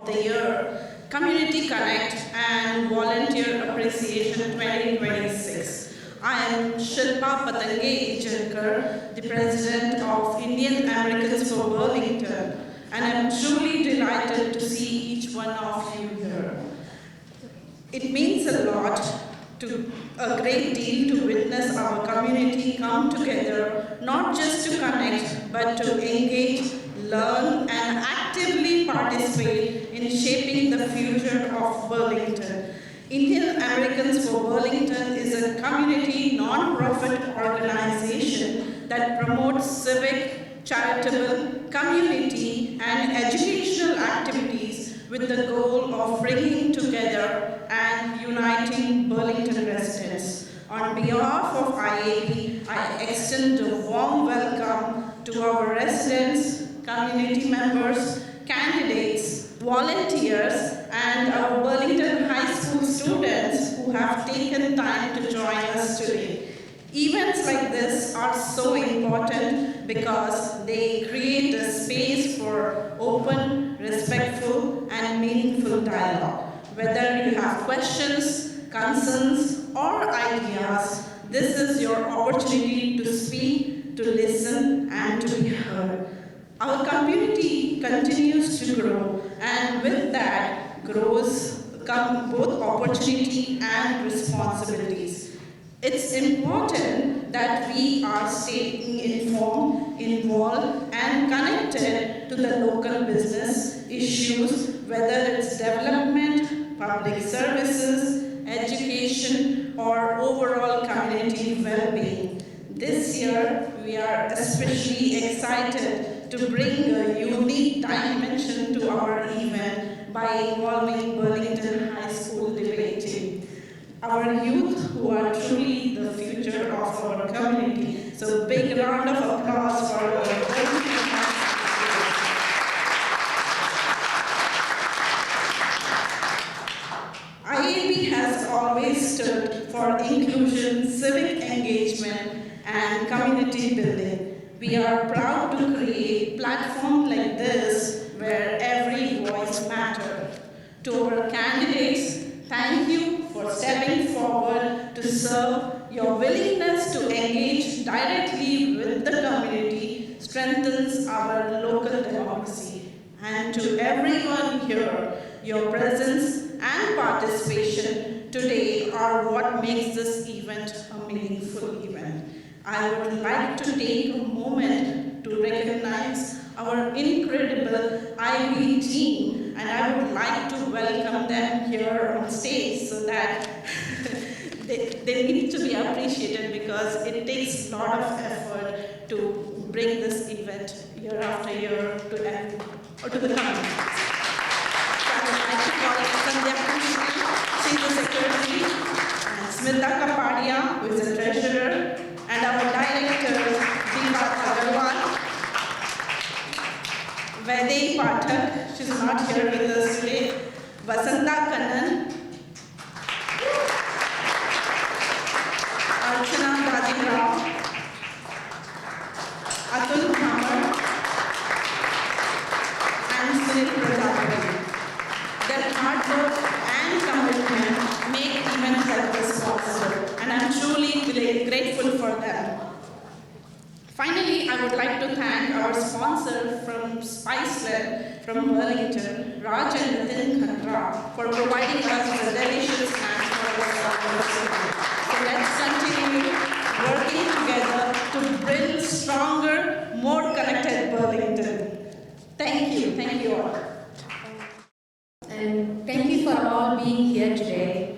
the year, Community Connect and Volunteer Appreciation 2026. I am Shilpa Patange Ijalkar, the President of Indian Americans for Burlington, and I am truly delighted to see each one of you here. It means a lot, a great deal to witness our community come together, not just to connect, but to engage, learn, and actively participate in shaping the future of Burlington. Indian Americans for Burlington is a community non-profit organization that promotes civic, charitable, community, and educational activities with the goal of bringing together and uniting Burlington residents. On behalf of IAB, I extend a warm welcome to our residents, community members, candidates, volunteers, and our Burlington High School students who have taken time to join us today. Events like this are so important because they create a space for open, respectful, and meaningful dialogue. Whether you have questions, concerns, or ideas, this is your opportunity to speak, to listen, and to be heard. Our community continues to grow, and with that come both opportunity and responsibilities. It's important that we are staying informed, involved, and connected to the local business issues, whether it's development, public services, education, or overall community well-being. This year, we are especially excited to bring a unique dimension to our event by involving Burlington High School debating. Our youth who are truly the future of our community. So big round of applause for our Burlington High School. IAB has always stood for inclusion, civic engagement, and community building. We are proud to create platforms like this where every voice matters. To our candidates, thank you for stepping forward to serve. Your willingness to engage directly with the community strengthens our local democracy. And to everyone here, your presence and participation today are what makes this event a meaningful event. I would like to take a moment to recognize our incredible IB team, and I would like to welcome them here on stage so that they need to be appreciated because it takes a lot of effort to bring this event year after year to the community. So I would like to call Sandhya Krishnan, she's the secretary, and Smita Kapadia, who is the treasurer, and our director, Deepak Agarwal, Vaidehi Pathak, she's not here with us today, Vasanta Kannan, Archana Badirao, Atul Khamar, and Sunil Prajapati. Their hard work and commitment make events like this possible, and I'm truly grateful for them. Finally, I would like to thank our sponsor from Spiceland from Burlington, Raj and Nitin Khatra, for providing us with a delicious snack for our. So let's continue working together to build stronger, more connected Burlington. Thank you all. And thank you for all being here today.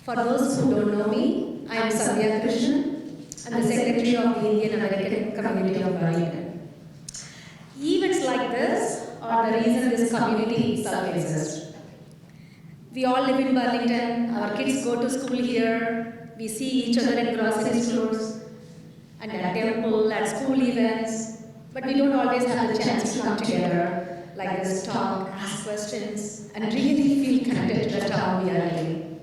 For those who don't know me, I am Sandhya Krishnan. I'm the Secretary of the Indian American Community of Burlington. Events like this are the reason this community itself exists. We all live in Burlington, our kids go to school here, we see each other in grocery stores, and at temple, at school events, but we don't always have the chance to come together like this, talk, ask questions, and really feel connected to the town we are living.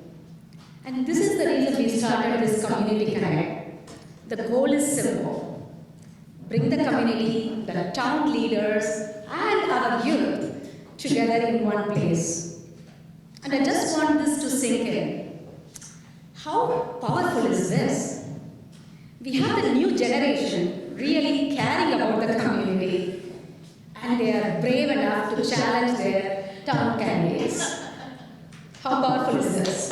And this is the reason we started this Community Connect. The goal is simple: bring the community, the town leaders, and our youth together in one place. And I just want this to sink in. How powerful is this? We have the new generation really caring about the community, and they are brave enough to challenge their town candidates. How powerful is this?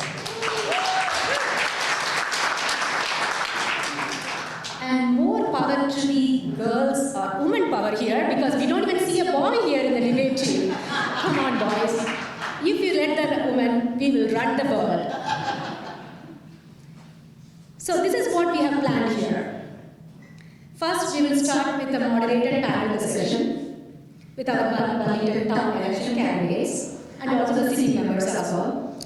And more power to the girls or women power here, because we don't even see a boy here in the debate team. Come on, boys. If you let the women, we will run the world. So this is what we have planned here. First, we will start with a moderated panel discussion with our Burlington town election candidates and also the city members as well.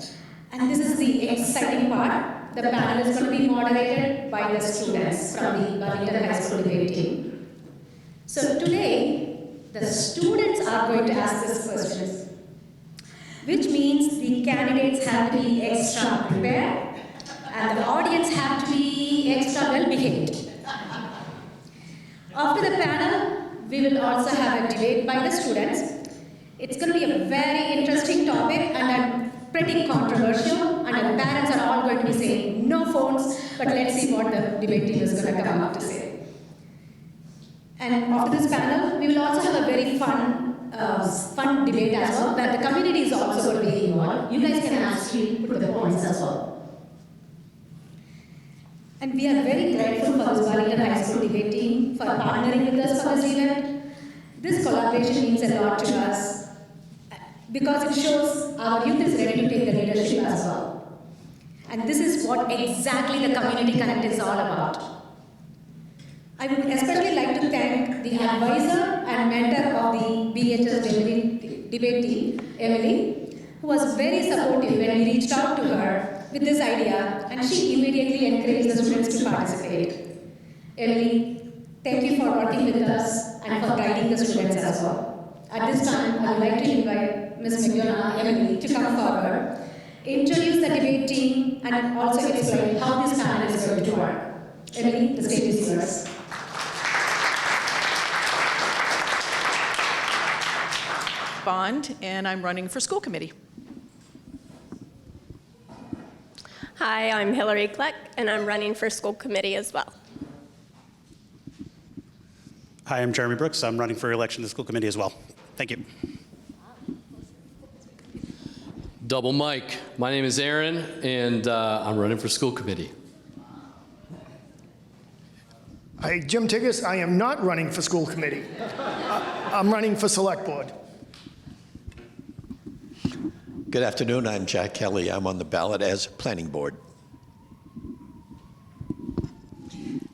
And this is the exciting part. The panel is going to be moderated by the students from the Burlington High School debate team. So today, the students are going to ask these questions, which means the candidates have to be extra prepared and the audience have to be extra well behaved. After the panel, we will also have a debate by the students. It's going to be a very interesting topic and pretty controversial, and our parents are all going to be saying no phones, but let's see what the debate team is going to come up to say. And after this panel, we will also have a very fun debate as well, where the community is also going to be involved. You guys can actually put the points as well. And we are very grateful for this Burlington High School debate team for partnering with us for this event. This collaboration means a lot to us because it shows our youth is ready to take the leadership as well. And this is what exactly the Community Connect is all about. I would especially like to thank the advisor and mentor of the BHS debate team, Emily, who was very supportive when we reached out to her with this idea, and she immediately encouraged the students to participate. Emily, thank you for working with us and for guiding the students as well. At this time, I would like to invite Ms. McDonough, Emily, to come forward, introduce the debate team, and also explain how this panel is going to work. Emily, the stage is yours. Bond, and I'm running for school committee. Hi, I'm Hillary Kleck, and I'm running for school committee as well. Hi, I'm Jeremy Brooks. I'm running for election to the school committee as well. Thank you. Double mic. My name is Aaron, and I'm running for school committee. Hi, Jim Tiggis. I am not running for school committee. I'm running for select board. Good afternoon. I'm Jack Kelly. I'm on the ballot as planning board.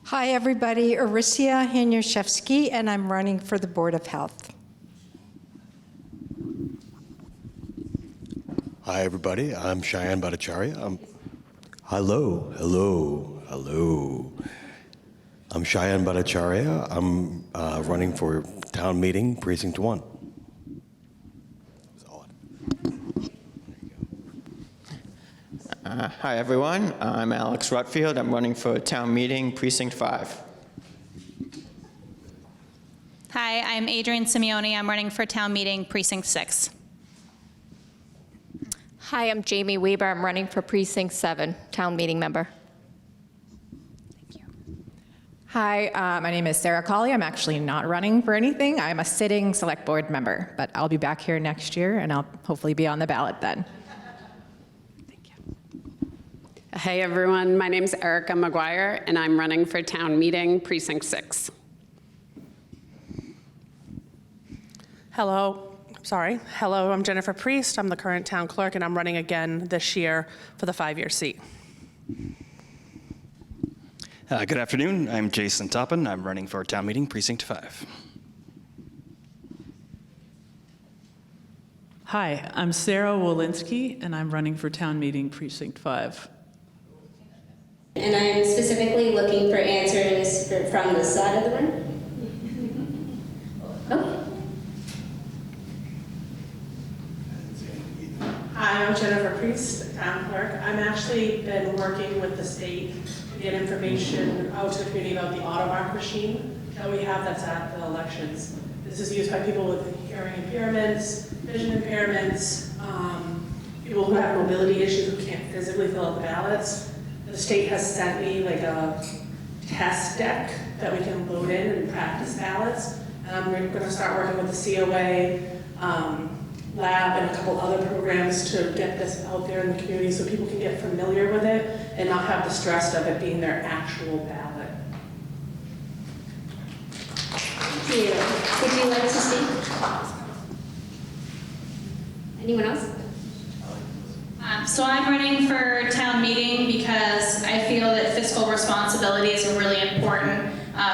Hi, everybody. Orysia Hanyashevsky, and I'm running for the Board of Health. Hi, everybody. I'm Cheyenne Bhattacharya. Hello. I'm Cheyenne Bhattacharya. I'm running for town meeting, precinct 1. Hi, everyone. I'm Alex Rutfield. I'm running for town meeting, precinct 5. Hi, I'm Adrienne Simeone. I'm running for town meeting, precinct 6. Hi, I'm Jamie Weber. I'm running for precinct 7, town meeting member. Thank you. Hi, my name is Sarah Colley. I'm actually not running for anything. I'm a sitting select board member, but I'll be back here next year, and I'll hopefully be on the ballot then. Hey everyone, my name's Erica McGuire and I'm running for town meeting, precinct 6. Hello, I'm Jennifer Priest. I'm the current town clerk and I'm running again this year for the 5-year seat. Good afternoon, I'm Jason Toppin. I'm running for town meeting, precinct 5. Hi, I'm Sarah Wolinski and I'm running for town meeting, precinct 5. And I'm specifically looking for answers from this side of the room. Hi, I'm Jennifer Priest, town clerk. I'm actually been working with the state to get information out to the community about the auto mark machine. that we have that's at the elections. This is used by people with hearing impairments, vision impairments, people who have mobility issues who can't physically fill out the ballots. The state has sent me like a test deck that we can load in and practice ballots. And I'm going to start working with the COA lab and a couple other programs to get this out there in the community so people can get familiar with it and not have the stress of it being their actual ballot. Thank you. Would you like to speak? Anyone else? So I'm running for town meeting because I feel that fiscal responsibilities are really important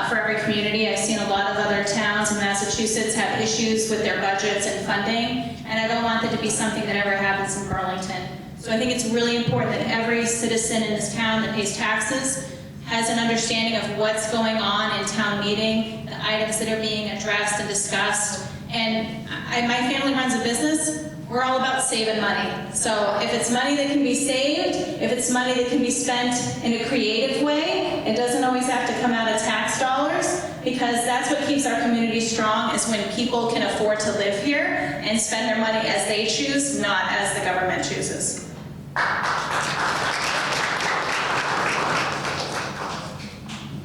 for every community. I've seen a lot of other towns in Massachusetts have issues with their budgets and funding, and I don't want that to be something that ever happens in Burlington. So I think it's really important that every citizen in this town that pays taxes has an understanding of what's going on in town meeting, the items that are being addressed and discussed. And my family runs a business. We're all about saving money. So if it's money that can be saved, if it's money that can be spent in a creative way, it doesn't always have to come out of tax dollars, because that's what keeps our community strong, is when people can afford to live here and spend their money as they choose, not as the government chooses.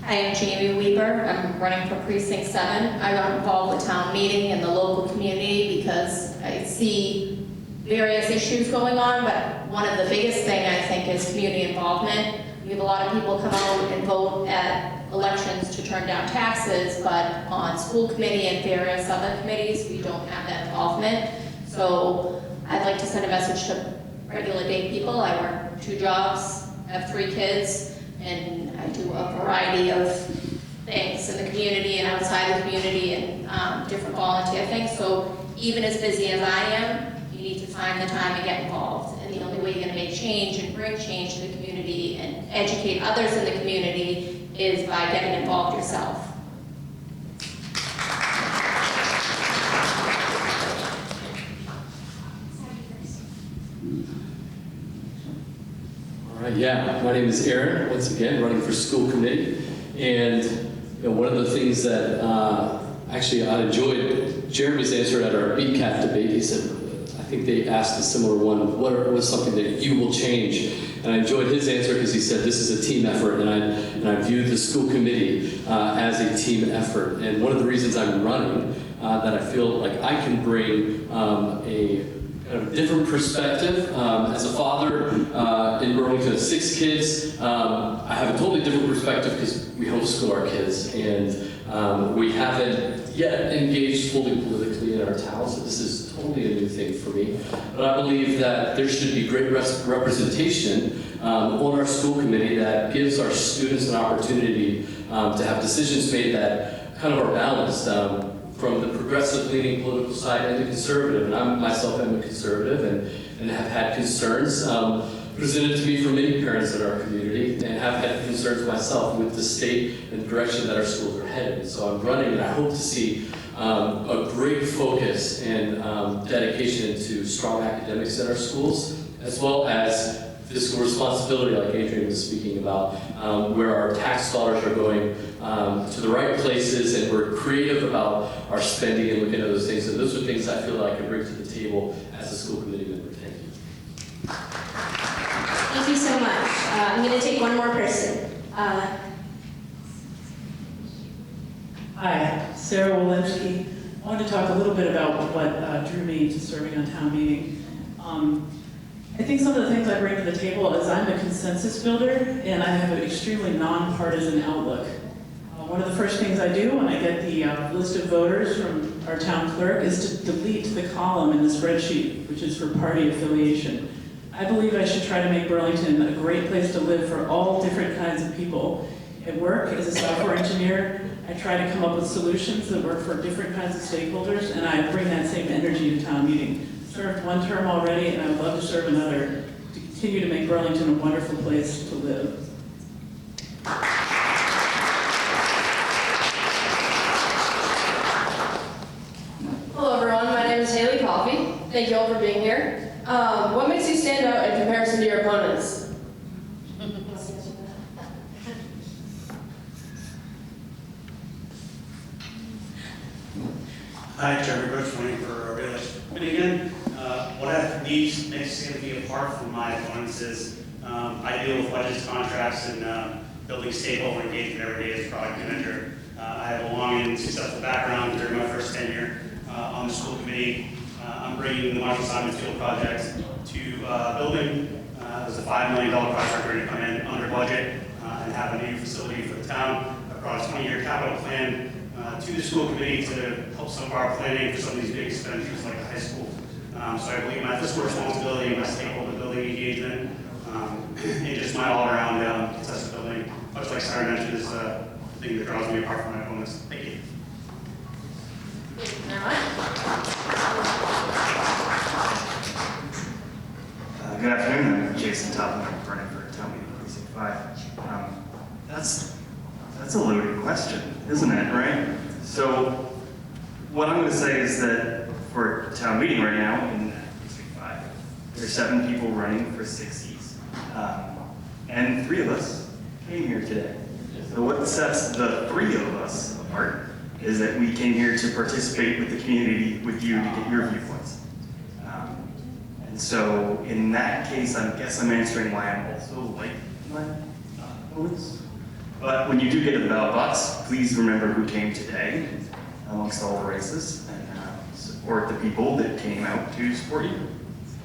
Hi, I'm Jamie Weber. I'm running for Precinct 7. I got involved with town meeting and the local community because I see various issues going on, but one of the biggest thing I think is community involvement. We have a lot of people come out and vote at elections to turn down taxes, but on school committee and various other committees, we don't have that involvement. So I'd like to send a message to regular day people. I work 2 jobs, have 3 kids, and I do a variety of things in the community and outside the community and different volunteer things. So even as busy as I am, you need to find the time to get involved. And the only way you're going to make change and bring change to the community and educate others in the community is by getting involved yourself. Yeah, my name is Aaron, once again, running for school committee. And one of the things that actually I enjoyed, Jeremy's answer at our BCAT debate. He said, I think they asked a similar one, what was something that you will change? And I enjoyed his answer because he said this is a team effort, and I view the school committee as a team effort. And one of the reasons I'm running, that I feel like I can bring a kind of different perspective. As a father in Burlington of 6 kids, I have a totally different perspective because we homeschool our kids, and we haven't yet engaged fully politically in our town, so this is totally a new thing for me. But I believe that there should be great representation on our school committee that gives our students an opportunity to have decisions made that kind of are balanced. From the progressive-leaning political side and the conservative, and I myself am a conservative and have had concerns presented to me from many parents in our community, and have had concerns myself with the state and the direction that our schools are headed. So I'm running, and I hope to see a great focus and dedication to strong academics in our schools, as well as fiscal responsibility, like Adrian was speaking about, where our tax dollars are going to the right places, and we're creative about our spending and looking at those things. And those are things I feel like I can bring to the table as a school committee member. Thank you. Thank you so much. I'm going to take one more person. Hi, Sarah Walensky. I wanted to talk a little bit about what drew me to serving on town meeting. I think some of the things I bring to the table is I'm a consensus builder, and I have an extremely nonpartisan outlook. One of the first things I do when I get the list of voters from our town clerk is to delete the column in the spreadsheet, which is for party affiliation. I believe I should try to make Burlington a great place to live for all different kinds of people. At work, as a software engineer, I try to come up with solutions that work for different kinds of stakeholders, and I bring that same energy to town meeting. Served 1 term already, and I would love to serve another to continue to make Burlington a wonderful place to live. Hello everyone, my name is Haley Coffey. Thank you all for being here. What makes you stand out in comparison to your opponents? Hi, Jeremy Brooks, running for re-election. But again, what I need makes it be apart from my opponents is I deal with budgets, contracts, and building stakeholder engagement every day as product manager. I have a long and successful background during my first tenure on the school committee. I'm bringing the Marshall Simon Field project to building. It was a $5 million project. We're going to come in under budget and have a new facility for the town. I brought a 20-year capital plan to the school committee to help some of our planning for some of these big expenditures like the high school. So I believe my fiscal responsibility, my stakeholder building engagement, and just my all-around accessibility, much like Sarah mentioned, is the thing that draws me apart from my opponents. Thank you. Good afternoon. I'm Jason Topham. I'm running for town meeting precinct 5. That's a loaded question, isn't it? Right. So what I'm going to say is that for town meeting right now in precinct 5, there's 7 people running for 6 seats, and 3 of us came here today. So what sets the 3 of us apart is that we came here to participate with the community, with you, to get your viewpoints. And so in that case, I guess I'm answering why I'm also like my opponents. But when you do get to the ballot box, please remember who came today amongst all the races, and support the people that came out to support you.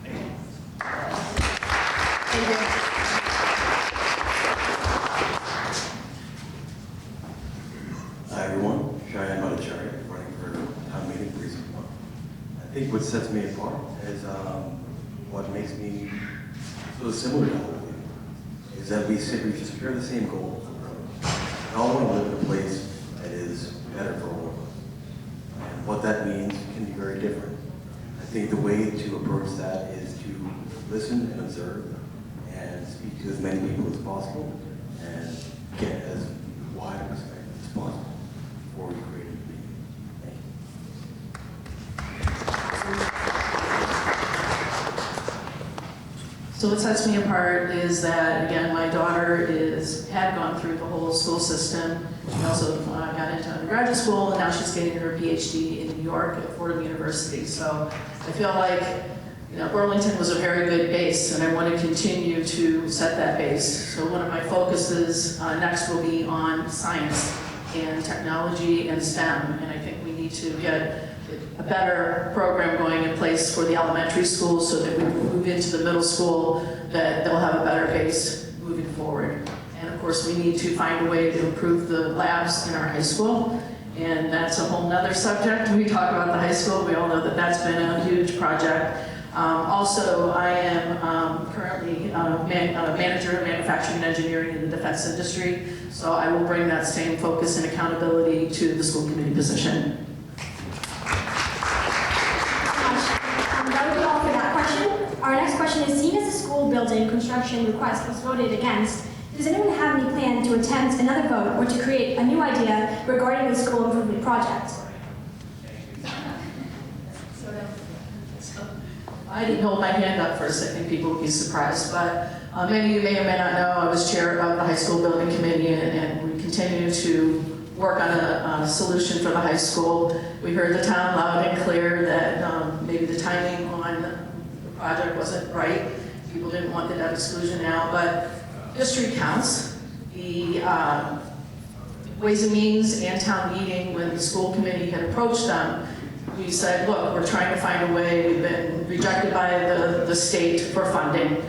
Thank you. Thank you. Hi everyone, Cheyenne Bhattacharya, running for town meeting precinct 1. I think what sets me apart is what makes me so similar to all of you is that we just share the same goals. We all want to live in a place that is better for all of us. And what that means can be very different. I think the way to approach that is to listen and observe and speak to as many people as possible and get as wide a perspective as possible before we create a meeting. Thank you. So what sets me apart is that, again, my daughter had gone through the whole school system. She also got into undergraduate school, and now she's getting her PhD in New York at Fordham University. So I feel like, Burlington was a very good base, and I want to continue to set that base. So one of my focuses next will be on science and technology and STEM, and I think we need to get a better program going in place for the elementary schools so that we move into the middle school, that they'll have a better base moving forward. And of course, we need to find a way to improve the labs in our high school, and that's a whole nother subject. When we talk about the high school, we all know that that's been a huge project. Also, I am currently manager of manufacturing and engineering in the defense industry, so I will bring that same focus and accountability to the school committee position. Our next question is, seen as the school building construction request was voted against, does anyone have any plan to attempt another vote or to create a new idea regarding the school improvement project? I didn't hold my hand up first. I think people would be surprised, but many of you may or may not know I was chair of the high school building committee, and we continue to work on a solution for the high school. We heard the town loud and clear that maybe the timing on the project wasn't right. People didn't want the debt exclusion out, but history counts. The Ways and Means and town meeting, when the school committee had approached them, we said, look, we're trying to find a way. We've been rejected by the state for funding.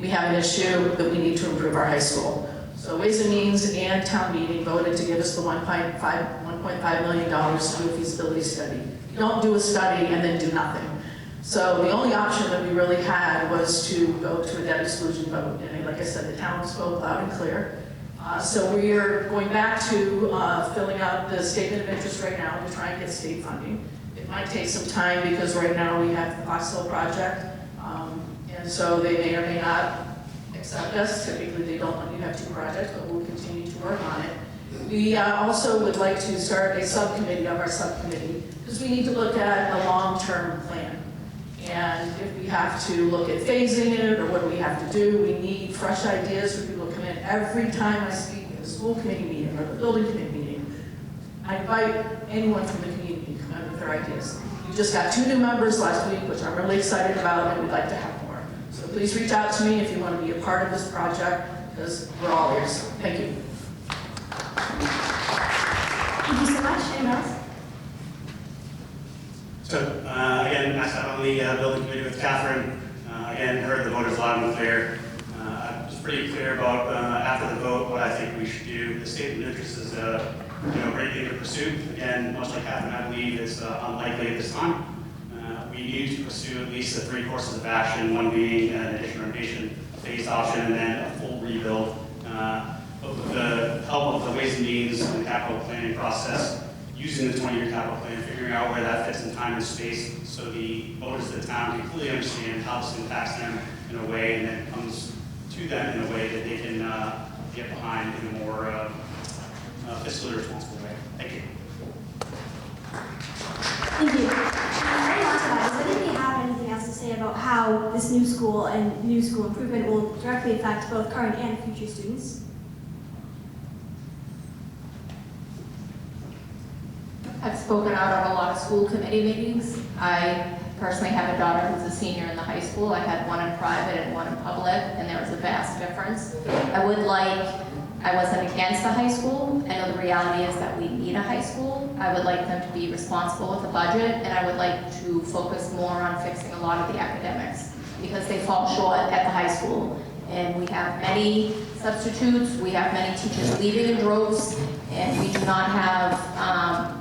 We have an issue that we need to improve our high school. So Ways and Means and town meeting voted to give us the $1.5 million to do a feasibility study. You don't do a study and then do nothing. So the only option that we really had was to go to a debt exclusion vote. And like I said, the town spoke loud and clear. So we are going back to filling out the statement of interest right now to try and get state funding. It might take some time because right now we have the Fox Hill project. And so they may or may not accept us. Typically they don't let you have 2 projects, but we'll continue to work on it. We also would like to start a subcommittee of our subcommittee because we need to look at a long-term plan. And if we have to look at phasing it, or what do we have to do, we need fresh ideas for people to come in. Every time I speak at a school committee meeting or the building committee meeting, I invite anyone from the community to come in with their their ideas. We just got 2 new members last week, which I'm really excited about, and we'd like to have more. So please reach out to me if you want to be a part of this project, because we're all ears. Thank you. Thank you so much. Anyone else? So, again, I sat on the building committee with Catherine. Again, heard the voters loud and clear. I was pretty clear about, after the vote, what I think we should do. The statement of interest is a great thing to pursue. Again, much like Catherine, I believe it's unlikely at this time. We need to pursue at least the 3 courses of action, one being an addition renovation, phased option, and then a full rebuild. But with the help of the Ways and Means and capital planning process, using the 20-year capital plan, figuring out where that fits in time and space so the voters of the town can clearly understand how this impacts them in a way and then comes to them in a way that they can get behind in a more fiscally responsible way. Thank you. Thank you. Very last of that, does anybody have anything else to say about how this new school and new school improvement will directly affect both current and future students? I've spoken out at a lot of school committee meetings. I personally have a daughter who's a senior in the high school. I had one in private and one in public, and there was a vast difference. I wasn't against the high school. I know the reality is that we need a high school. I would like them to be responsible with the budget, and I would like to focus more on fixing a lot of the academics because they fall short at the high school. And we have many substitutes, we have many teachers leaving in droves, and we do not have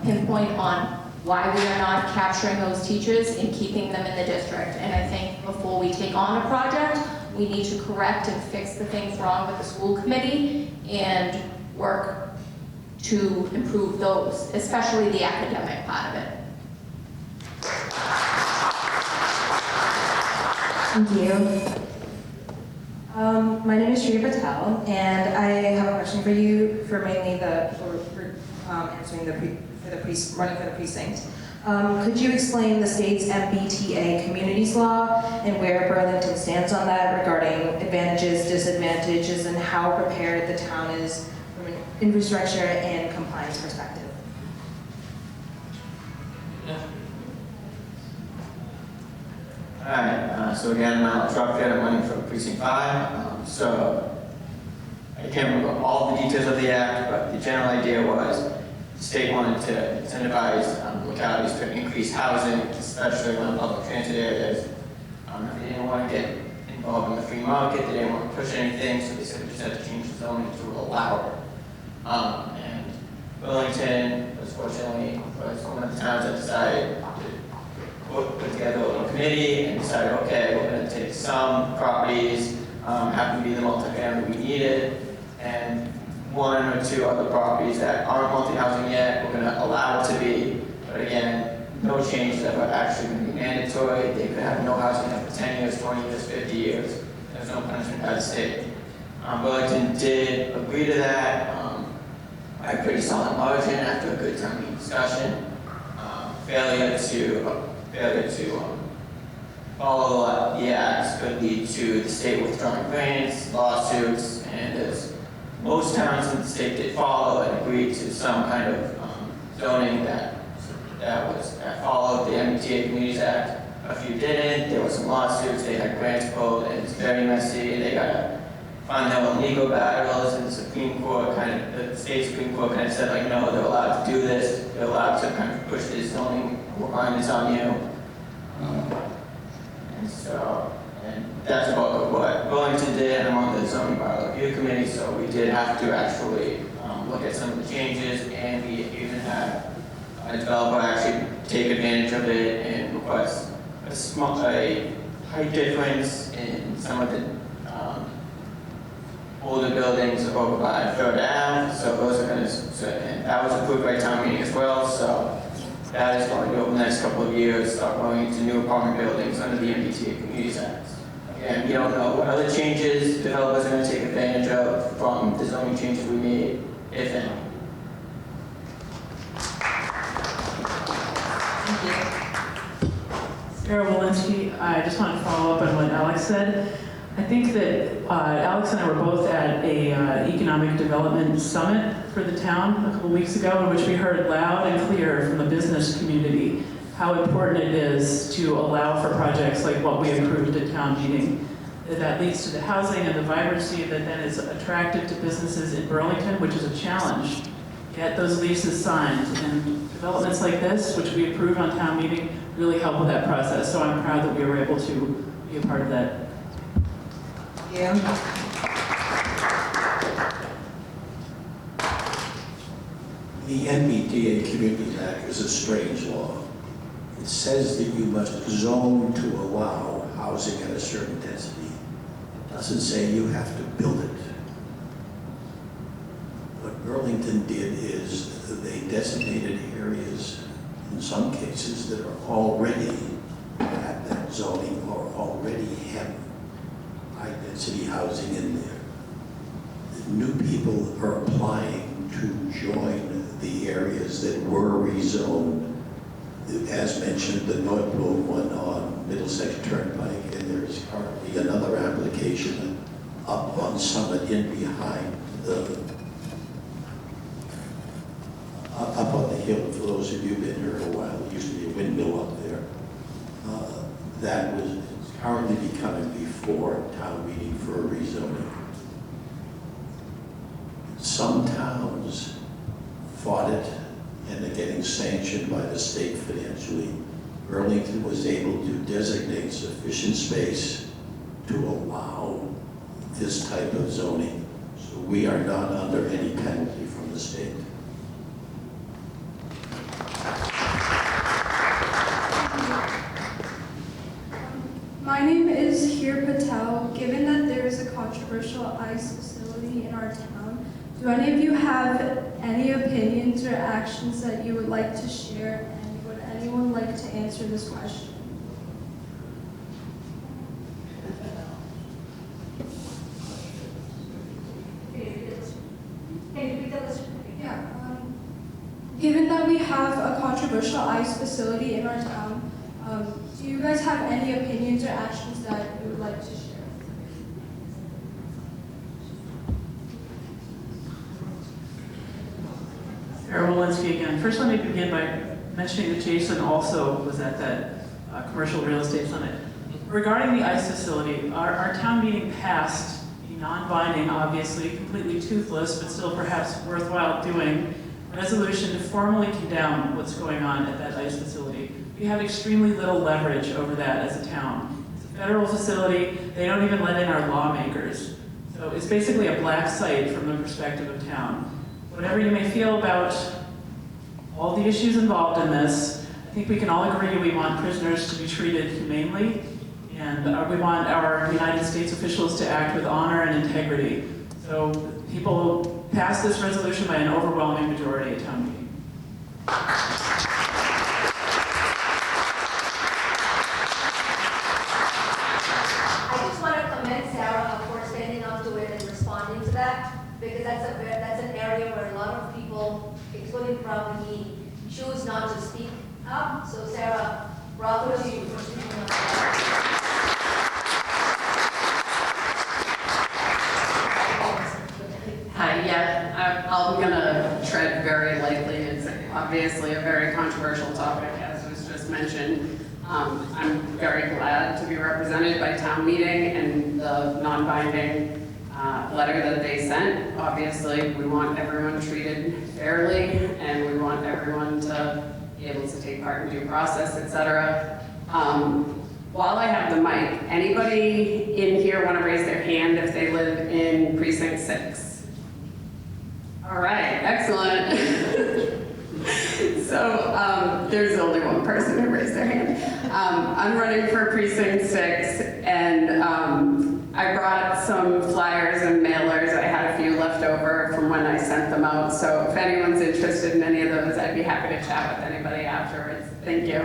pinpoint on why we are not capturing those teachers and keeping them in the district. And I think before we take on a project, we need to correct and fix the things wrong with the school committee and work to improve those, especially the academic part of it. Thank you. My name is Shriya Patel, and I have a question for you for mainly answering running for the precinct. Could you explain the state's MBTA communities law and where Burlington stands on that regarding advantages, disadvantages, and how prepared the town is from an infrastructure and compliance perspective? Alright, so again, I'm Alex Rockfield, I'm running for Precinct 5. So I can't remember all the details of the act, but the general idea was the state wanted to incentivize localities to increase housing, especially on public transit areas. They didn't want to get involved in the free market, they didn't want to push anything, so they said we just had to change the zoning to allow it. And Burlington was fortunately one of the towns that decided put together a little committee and decided, okay, we're going to take some properties, happen to be the multifamily we needed, and 1 or 2 other properties that aren't multi-housing yet, we're going to allow it to be, but again, no changes that are actually going to be mandatory. They could have no housing for 10 years, 20 years, 50 years. There's no punishment by the state. Burlington did agree to that by a pretty solid margin after a good town meeting discussion. Failure to follow the acts could lead to the state withdrawing grants, lawsuits, and as most towns in the state did follow and agreed to some kind of zoning that followed the MBTA Communities Act. A few didn't. There were some lawsuits. They had grants pulled, and it's very messy. And they got to find their own legal battles. And the Supreme Court the state Supreme Court kind of said, like, no, they're allowed to do this. They're allowed to kind of push this zoning requirements on you. And that's about what Burlington did. I'm on the zoning bylaw review committee, so we did have to actually look at some of the changes, and we even had a developer actually take advantage of it and request a height difference in some of the older buildings over by 3rd Ave. So those are going to, and that was approved by town meeting as well. So that is going to, over the next couple of years, start going into new apartment buildings under the MBTA Communities Act. Again, we don't know what other changes developers are going to take advantage of from the zoning changes we made, if any. Sarah Walensky, I just want to follow up on what Alex said. I think that Alex and I were both at a economic development summit for the town a couple weeks ago in which we heard loud and clear from the business community how important it is to allow for projects like what we approved at town meeting. That leads to the housing and the vibrancy that then is attractive to businesses in Burlington, which is a challenge. Get those leases signed, and developments like this, which we approve on town meeting, really help with that process. So I'm proud that we were able to be a part of that. Yeah. The MBTA Communities Act is a strange law. It says that you must zone to allow housing at a certain density. It doesn't say you have to build it. What Burlington did is they designated areas, in some cases, that are already at that zoning or already have high-density housing in there. The new people are applying to join the areas that were rezoned. As mentioned, the North Bloom one on Middlesex Turnpike, and there's currently another application up on Summit in behind the, up on the hill. For those of you who've been here a while, there used to be a windmill up there. That was currently becoming before town meeting for a rezoning. Some towns fought it and they're getting sanctioned by the state financially. Burlington was able to designate sufficient space to allow this type of zoning. So we are not under any penalty from the state. My name is Hir Patel. Given that there is a controversial ICE facility in our town, do any of you have any opinions or actions that you would like to share, and would anyone like to answer this question? Yeah. Given that we have a controversial ICE facility in our town, do you guys have any opinions or actions that you would like to share? Sarah Walensky again. First, let me begin by mentioning that Jason also was at that commercial real estate summit. Regarding the ICE facility, our town meeting passed a non-binding, obviously completely toothless, but still perhaps worthwhile doing, resolution to formally condemn what's going on at that ICE facility. We have extremely little leverage over that as a town. It's a federal facility. They don't even let in our lawmakers. So it's basically a black site from the perspective of town. Whatever you may feel about all the issues involved in this, I think we can all agree we want prisoners to be treated humanely, and we want our United States officials to act with honor and integrity. So people passed this resolution by an overwhelming majority at town meeting. I just want to commend Sarah for standing up to it and responding to that, because that's an area where a lot of people, including probably me, choose not to speak up. So Sarah, bravo to you for speaking up. Hi, yeah, I'm gonna tread very lightly. It's obviously a very controversial topic, as was just mentioned. I'm very glad to be represented by town meeting and the non-binding letter that they sent. Obviously, we want everyone treated fairly, and we want everyone to be able to take part in due process, etc. While I have the mic, anybody in here want to raise their hand if they live in Precinct 6? All right, excellent. So there's only one person who raised their hand. I'm running for Precinct 6, and I brought some flyers and mailers. I had a few left over from when I sent them out, so if anyone's interested in any of those, I'd be happy to chat with anybody afterwards. Thank you.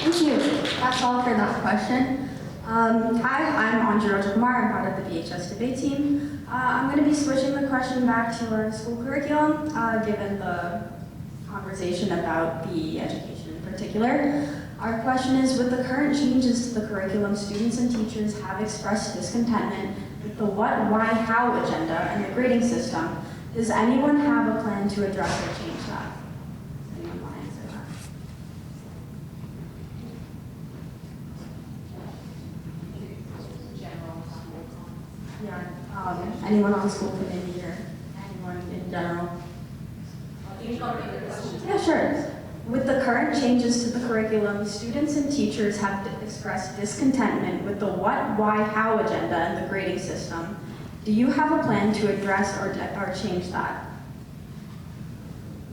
Thank you. That's all for that question. Hi, I'm Anjali Rajkumar. I'm part of the VHS debate team. I'm going to be switching the question back to our school curriculum, given the conversation about the education in particular. Our question is, with the current changes to the curriculum, students and teachers have expressed discontentment with the what, why, how agenda and the grading system. Does anyone have a plan to address or change that? Does anyone want to answer that? Yeah, anyone on school committee or anyone in general? Yeah, sure. With the current changes to the curriculum, students and teachers have expressed discontentment with the what, why, how agenda and the grading system. Do you have a plan to address or change that?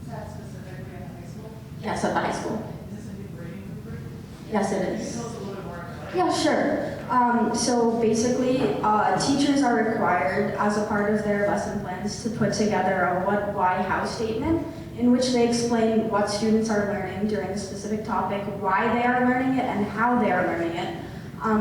Is that specifically at high school? Yes, at the high school. Is this a new grading rubric? Yes, it Can you is. tell us a little bit more about it? Yeah, sure. So basically, teachers are required, as a part of their lesson plans, to put together a what, why, how statement in which they explain what students are learning during a specific topic, why they are learning it, and how they are learning it.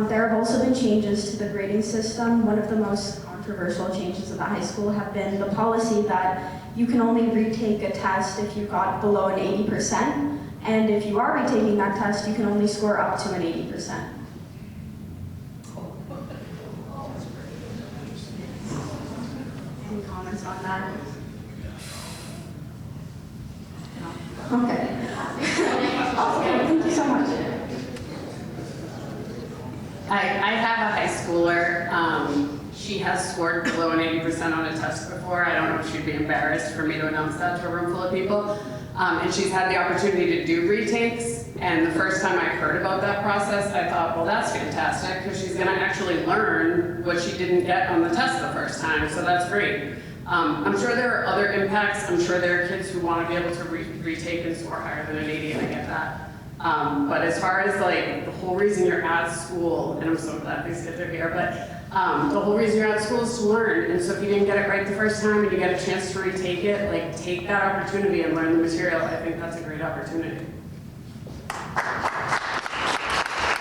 There have also been changes to the grading system. One of the most controversial changes at the high school have been the policy that you can only retake a test if you got below an 80%, and if you are retaking that test, you can only score up to an 80%. Any comments on that? Okay. Okay, thank you so much. I have a high schooler. She has scored below an 80% on a test before. I don't know if she'd be embarrassed for me to announce that to a room full of people. And she's had the opportunity to do retakes. And the first time I heard about that process, I thought, well, that's fantastic, because she's going to actually learn what she didn't get on the test the first time. So that's great. I'm sure there are other impacts. I'm sure there are kids who want to be able to retake and score higher than an 80, and I get that. But as far as like the whole reason you're at school, and I'm so glad these kids are here, but the whole reason you're at school is to learn. And so if you didn't get it right the first time and you get a chance to retake it, like take that opportunity and learn the material. I think that's a great opportunity.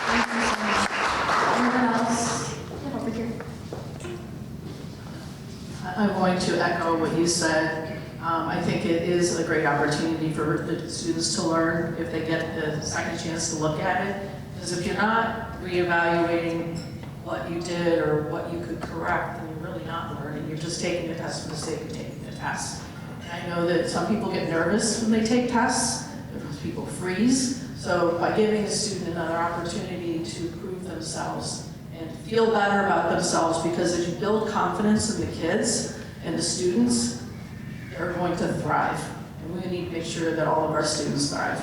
Thank you so much. Anyone else? Yeah, over here. I'm going to echo what you said. I think it is a great opportunity for the students to learn if they get the second chance to look at it. Because if you're not reevaluating what you did or what you could correct, then you're really not learning. You're just taking a test for the sake of taking a test. And I know that some people get nervous when they take tests. People freeze. So by giving a student another opportunity to prove themselves and feel better about themselves, because as you build confidence in the kids and the students, they're going to thrive. And we need to make sure that all of our students thrive.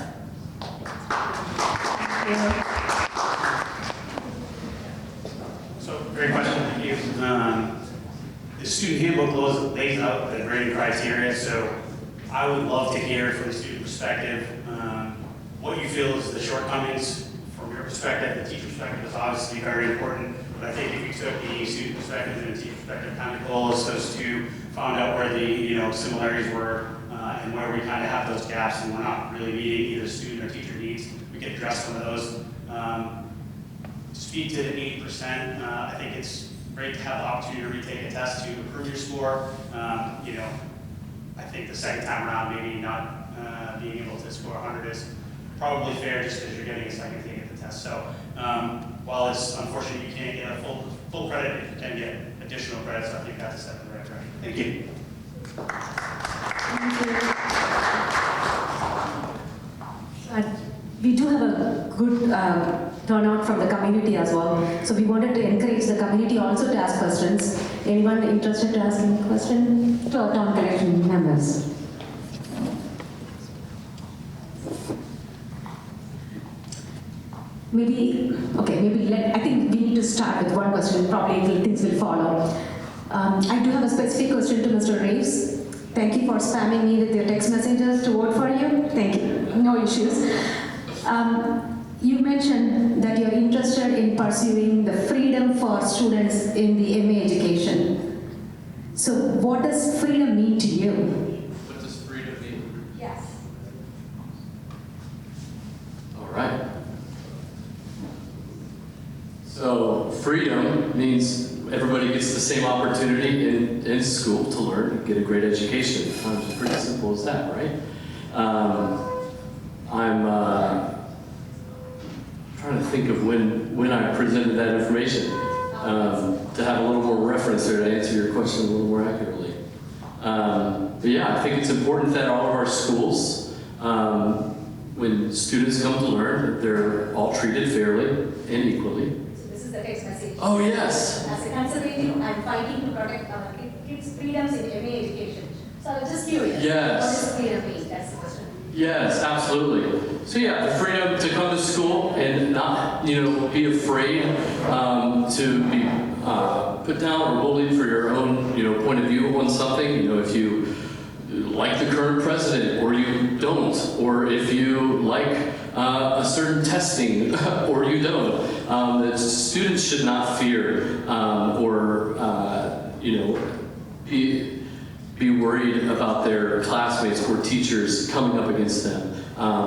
So, great question, thank you. The student handbook lays out the grading criteria, so I would love to hear from the student perspective what you feel is the shortcomings from your perspective. The teacher perspective is obviously very important, but I think if you took the student perspective and the teacher perspective, kind of coalesced those two, found out where the similarities were and where we kind of have those gaps and we're not really meeting either student or teacher needs, we could address some of those. To speak to the 80%, I think it's great to have the opportunity to retake a test to improve your score. I think the second time around, maybe not being able to score 100 is probably fair just because you're getting a second take at the test. So while it's unfortunate you can't get a full credit, you can get additional credits. So I think that's a step in the right direction. Thank you. We do have a good turnout from the community as well. So we wanted to encourage the community also to ask questions. Anyone interested to ask any question to our town collection members? I think we need to start with one question. Probably things will follow. I do have a specific question to Mr. Reeves. Thank you for spamming me with your text messages to vote for you. Thank you. No issues. You mentioned that you're interested in pursuing the freedom for students in the MA education. So what does freedom mean to you? What does freedom mean? Yes. All right. So freedom means everybody gets the same opportunity in school to learn and get a great education. It's pretty simple as that, right? trying to think of when I presented that information to have a little more reference there to answer your question a little more accurately. But yeah, I think it's important that all of our schools, when students come to learn, that they're all treated fairly and equally. So this is the text message. Oh, yes. As a conservative, I'm fighting to protect our kids' freedoms in every education. So I was just curious. Yes. What does freedom mean? That's the question. Yes, absolutely. So yeah, the freedom to come to school and not, be afraid to be put down or bullied for your own, point of view on something. If you like the current president or you don't, or if you like a certain testing or you don't, that students should not fear or be worried about their classmates or teachers coming up against them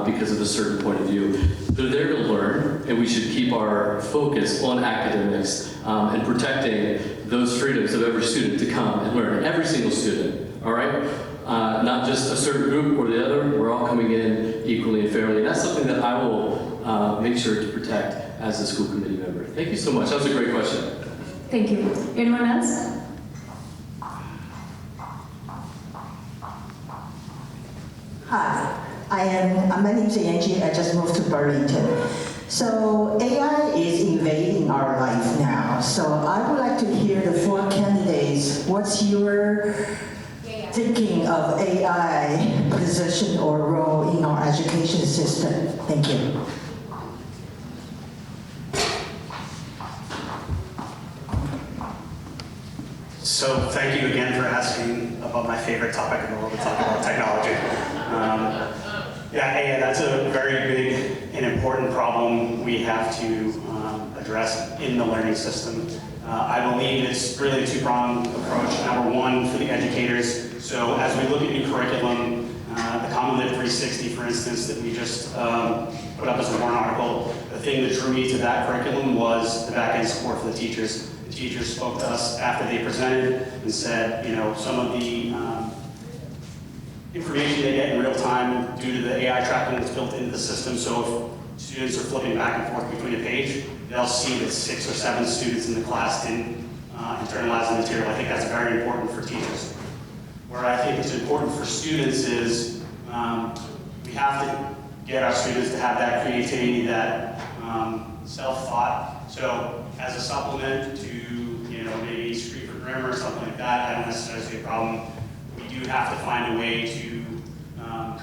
because of a certain point of view. They're there to learn, and we should keep our focus on academics and protecting those freedoms of every student to come and learn. Every single student, all right? Not just a certain group or the other. We're all coming in equally and fairly. And that's something that I will make sure to protect as a school committee member. Thank you so much. That was a great question. Thank you. Anyone else? Hi, my name is Angie. I just moved to Burlington. So AI is invading our life now. So I would like to hear the four candidates. What's your thinking of AI position or role in our education system? Thank you. So thank you again for asking about my favorite topic in the world, to talk about technology. Yeah, that's a very big and important problem we have to address in the learning system. I believe it's really a two-pronged approach. Number one, for the educators. So as we look at new curriculum, the Common Live 360, for instance, that we just put up as a warrant article, the thing that drew me to that curriculum was the back-end support for the teachers. The teachers spoke to us after they presented and said, some of the information they get in real time due to the AI tracking that's built into the system. So if students are flipping back and forth between a page, they'll see that 6 or 7 students in the class didn't internalize the material. I think that's very important for teachers. Where I think it's important for students is we have to get our students to have that creativity, that self-thought. So as a supplement to maybe Street for Grammar or something like that, I don't necessarily see a problem. We do have to find a way to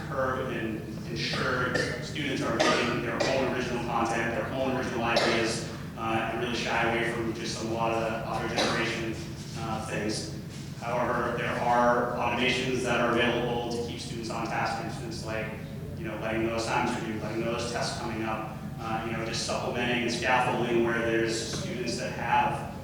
curb and ensure students are getting their own original content, their own original ideas, and really shy away from just a lot of the other generation things. However, there are automations that are available to keep students on task, for instance, like letting know assignments are due, letting know those tests coming up, just supplementing and scaffolding where there's students that have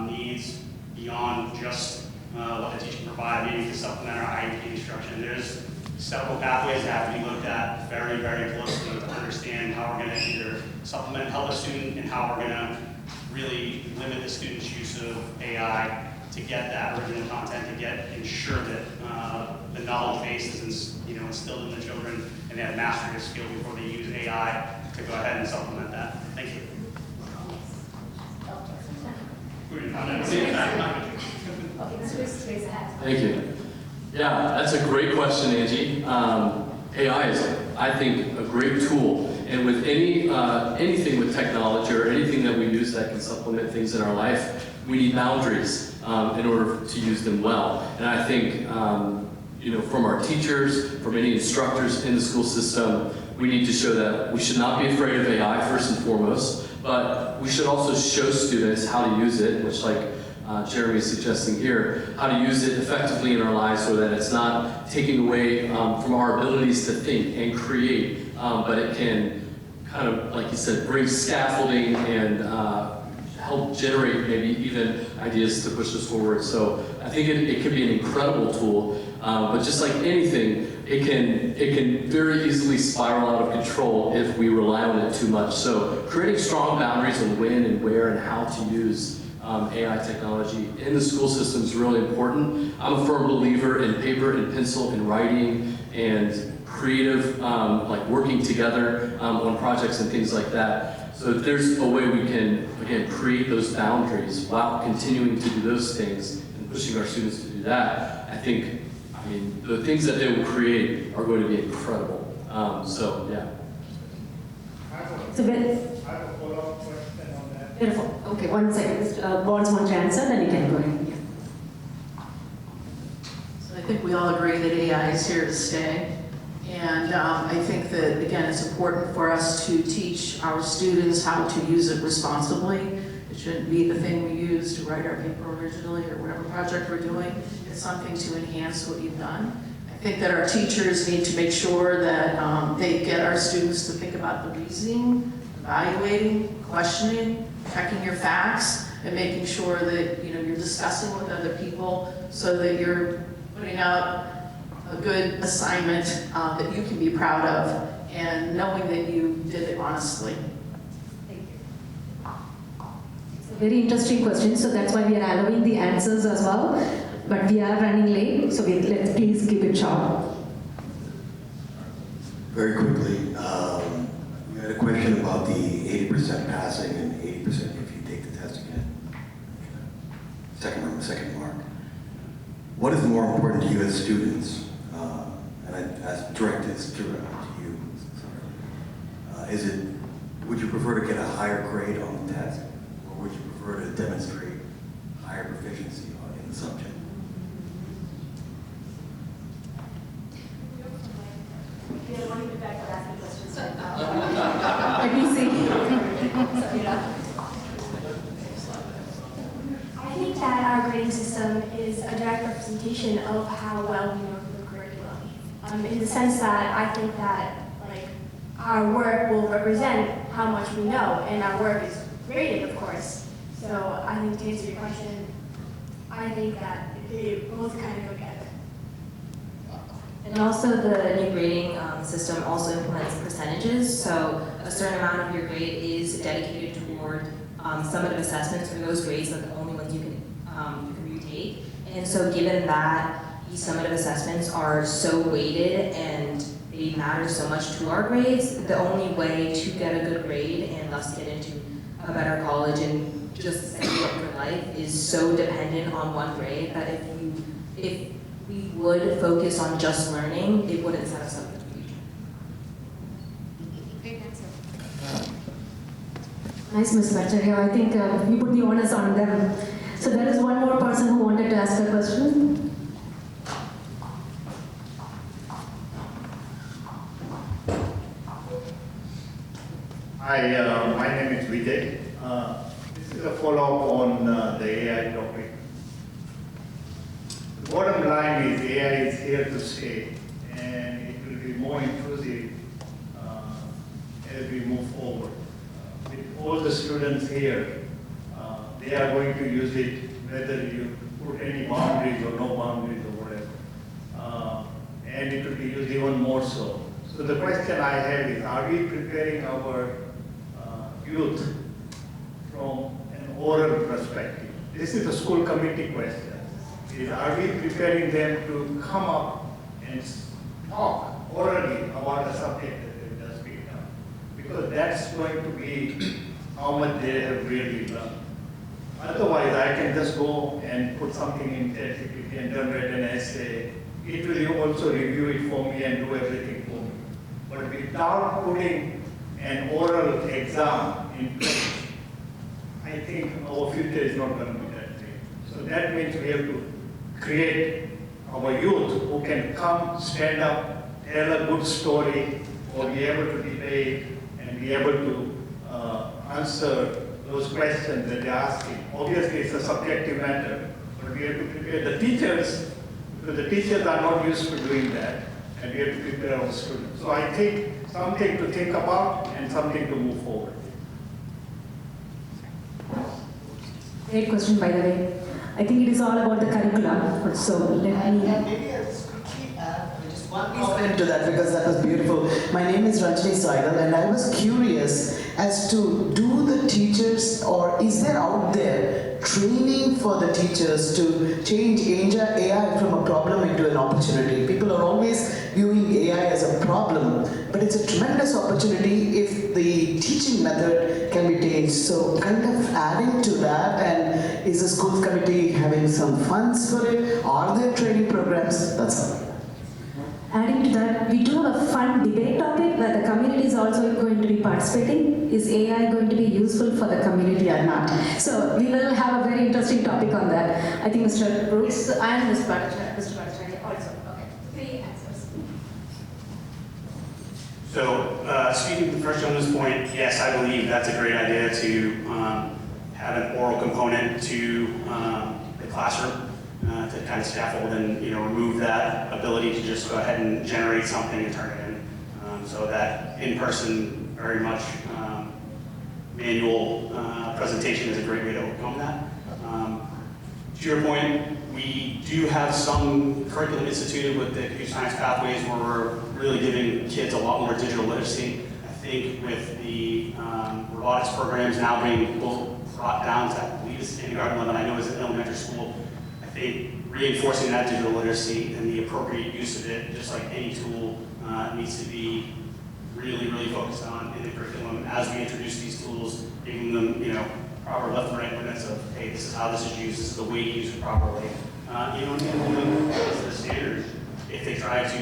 needs beyond just what the teacher can provide, maybe to supplement our IEP instruction. There's several pathways that have to be looked at very, very closely to understand how we're going to either supplement and help a student and how we're going to really limit the student's use of AI to get that original content, to ensure that the knowledge base is instilled in the children and they have mastery of skill before they use AI to go ahead and supplement that. Thank you. Thank you. Yeah, that's a great question, Angie. AI is, I think, a great tool. And with anything with technology or anything that we use that can supplement things in our life, we need boundaries in order to use them well. And I think, from our teachers, from any instructors in the school system, we need to show that we should not be afraid of AI first and foremost, but we should also show students how to use it, which like Jeremy is suggesting here, how to use it effectively in our lives so that it's not taking away from our abilities to think and create, but it can kind of, like you said, bring scaffolding and help generate maybe even ideas to push us forward. So I think it can be an incredible tool, but just like anything, it can very easily spiral out of control if we rely on it too much. So creating strong boundaries on when and where and how to use AI technology in the school system is really important. I'm a firm believer in paper and pencil and writing and creative, like working together on projects and things like that. So if there's a way we can, again, create those boundaries while continuing to do those things and pushing our students to do that, I think, I mean, the things that they will create are going to be incredible. So, yeah. So I have a follow-up question on that. beautiful. Okay, 1 second. Bonds want to answer, then you can go ahead. Yeah. So I think we all agree that AI is here to stay. And I think that, again, it's important for us to teach our students how to use it responsibly. It shouldn't be the thing we use to write our paper originally or whatever project we're doing. It's something to enhance what you've done. I think that our teachers need to make sure that they get our students to think about the reasoning, evaluating, questioning, checking your facts, and making sure that you're discussing with other people so that you're putting out a good assignment that you can be proud of, and knowing that you did it honestly. It's a very interesting question, so that's why we are allowing the answers as well. But we are running late, so let's please keep it short. Very quickly, we had a question about the 80% passing and 80% if you take the test again. Second mark. What is more important to you as students? And I direct this to you. Sorry. Would you prefer to get a higher grade on the test, or would you prefer to demonstrate higher proficiency in the subject? Let me see. I think that our grading system is a direct representation of how well we know the curriculum. In the sense that I think that our work will represent how much we know, and our work is graded, of course. So I think to answer your question, I think that they both kind of go together. And also the new grading system also implements percentages, so a certain amount of your grade is dedicated toward summative assessments for those grades that the only ones you can retake. And so given that these summative assessments are so weighted and they matter so much to our grades, the only way to get a good grade and thus get into a better college and just set you up for life is so dependent on one grade that if we would focus on just learning, it wouldn't set us up for the future. Great answer. Nice, Ms. Bacteria. I think we put the onus on them. So there is one more person who wanted to ask a question. Hi, my name is Vijay. This is a follow-up on the AI topic. The bottom line is AI is here to stay, and it will be more inclusive as we move forward. With all the students here, they are going to use it whether you put any boundaries or no boundaries or whatever. And it will be used even more so. So the question I have is, are we preparing our youth from an oral perspective? This is a school committee question. Are we preparing them to come up and talk orally about the subject that they just picked up? Because that's going to be how much they have really learned. Otherwise, I can just go and put something in ChatGPT and generate an essay. It will also review it for me and do everything for me. But without putting an oral exam in place, I think our future is not going to be that great. So that means we have to create our youth who can come, stand up, tell a good story, or be able to debate and be able to answer those questions that they're asking. Obviously, it's a subjective matter, but we have to prepare the teachers, because the teachers are not used to doing that, and we have to prepare our students. So I think something to think about and something to move forward. Great question, by the way. I think it is all about the curriculum. So let me. Maybe I just quickly add just one comment to that because that was beautiful. My name is Rajni Saidal and I was curious as to do the teachers or is there out there training for the teachers to change AI from a problem into an opportunity? People are always viewing AI as a problem, but it's a tremendous opportunity if the teaching method can be changed. So kind of adding to that, and is the school committee having some funds for it? Are there training programs? That's all. Adding to that, we do have a fun debate topic where the community is also going to be participating. Is AI going to be useful for the community or not? So we will have a very interesting topic on that. I think Mr. Brooks and Mr. Bhattacharya also. Okay, 3 answers. So, speaking to the first gentleman's point, yes, I believe that's a great idea to have an oral component to the classroom. To kind of scaffold and remove that ability to just go ahead and generate something and turn it in. So that in-person, very much manual presentation is a great way to overcome that. To your point, we do have some curriculum instituted with the computer science pathways where we're really giving kids a lot more digital literacy. I think with the robotics programs now being brought down to, I believe it's kindergarten level, I know it's an elementary school. I think reinforcing that digital literacy and the appropriate use of it, just like any tool, needs to be really, really focused on in the curriculum as we introduce these tools, giving them, proper left and right limits of, hey, this is how this is used, this is the way to use it properly. And the standards, if they try to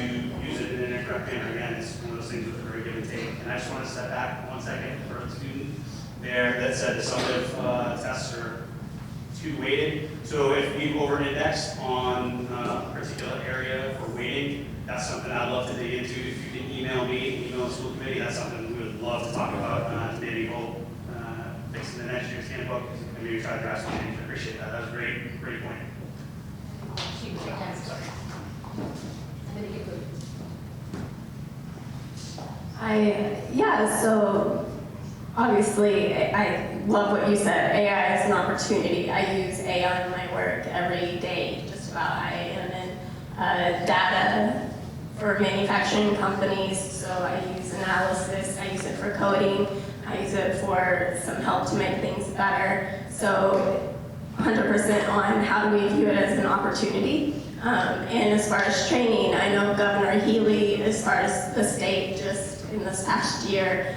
use it in an incorrect manner, again, it's one of those things with a very give and take. And I just want to step back 1 second for the student there that said the summative tests are too weighted. So if we over-index on a particular area for weighting, that's something I'd love to dig into. If you can email me, email the school committee, that's something we would love to talk about. Maybe we'll fix in the next year's handbook and maybe try to draft some change. I appreciate that. That was a great point. So obviously, I love what you said. AI is an opportunity. I use AI in my work every day, just about. I am in data for manufacturing companies, so I use analysis, I use it for coding, I use it for some help to make things better. So 100% on how do we view it as an opportunity. And as far as training, I know Governor Healy, as far as the state, just in this past year,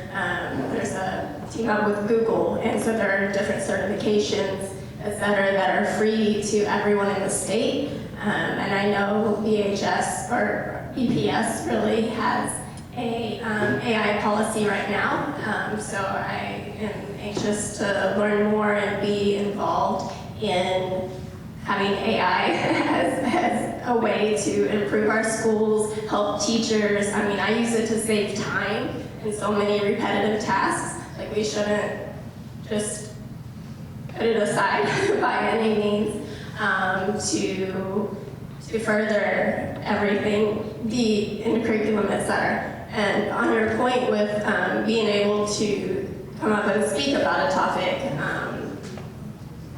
there's a team up with Google, and so there are different certifications, et cetera, that are free to everyone in the state. And I know BHS or EPS really has a AI policy right now, so I am anxious to learn more and be involved in having AI as a way to improve our schools, help teachers. I mean, I use it to save time in so many repetitive tasks. Like, we shouldn't just put it aside by any means to further everything, be in curriculum, et cetera. And on your point with being able to come up and speak about a topic,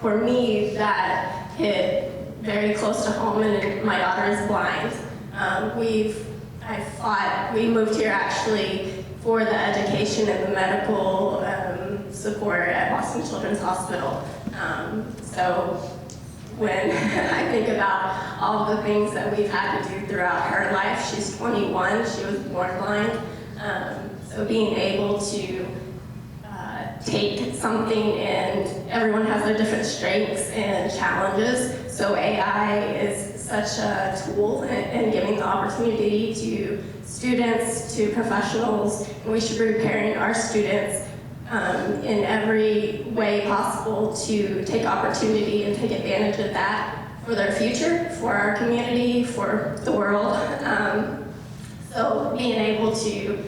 for me, that hit very close to home, and my daughter is blind. We moved here actually for the education and the medical support at Boston Children's Hospital. So when I think about all the things that we've had to do throughout her life, she's 21, she was born blind. So being able to take something, and everyone has their different strengths and challenges. So AI is such a tool in giving the opportunity to students, to professionals, and we should be preparing our students in every way possible to take opportunity and take advantage of that for their future, for our community, for the world. So being able to,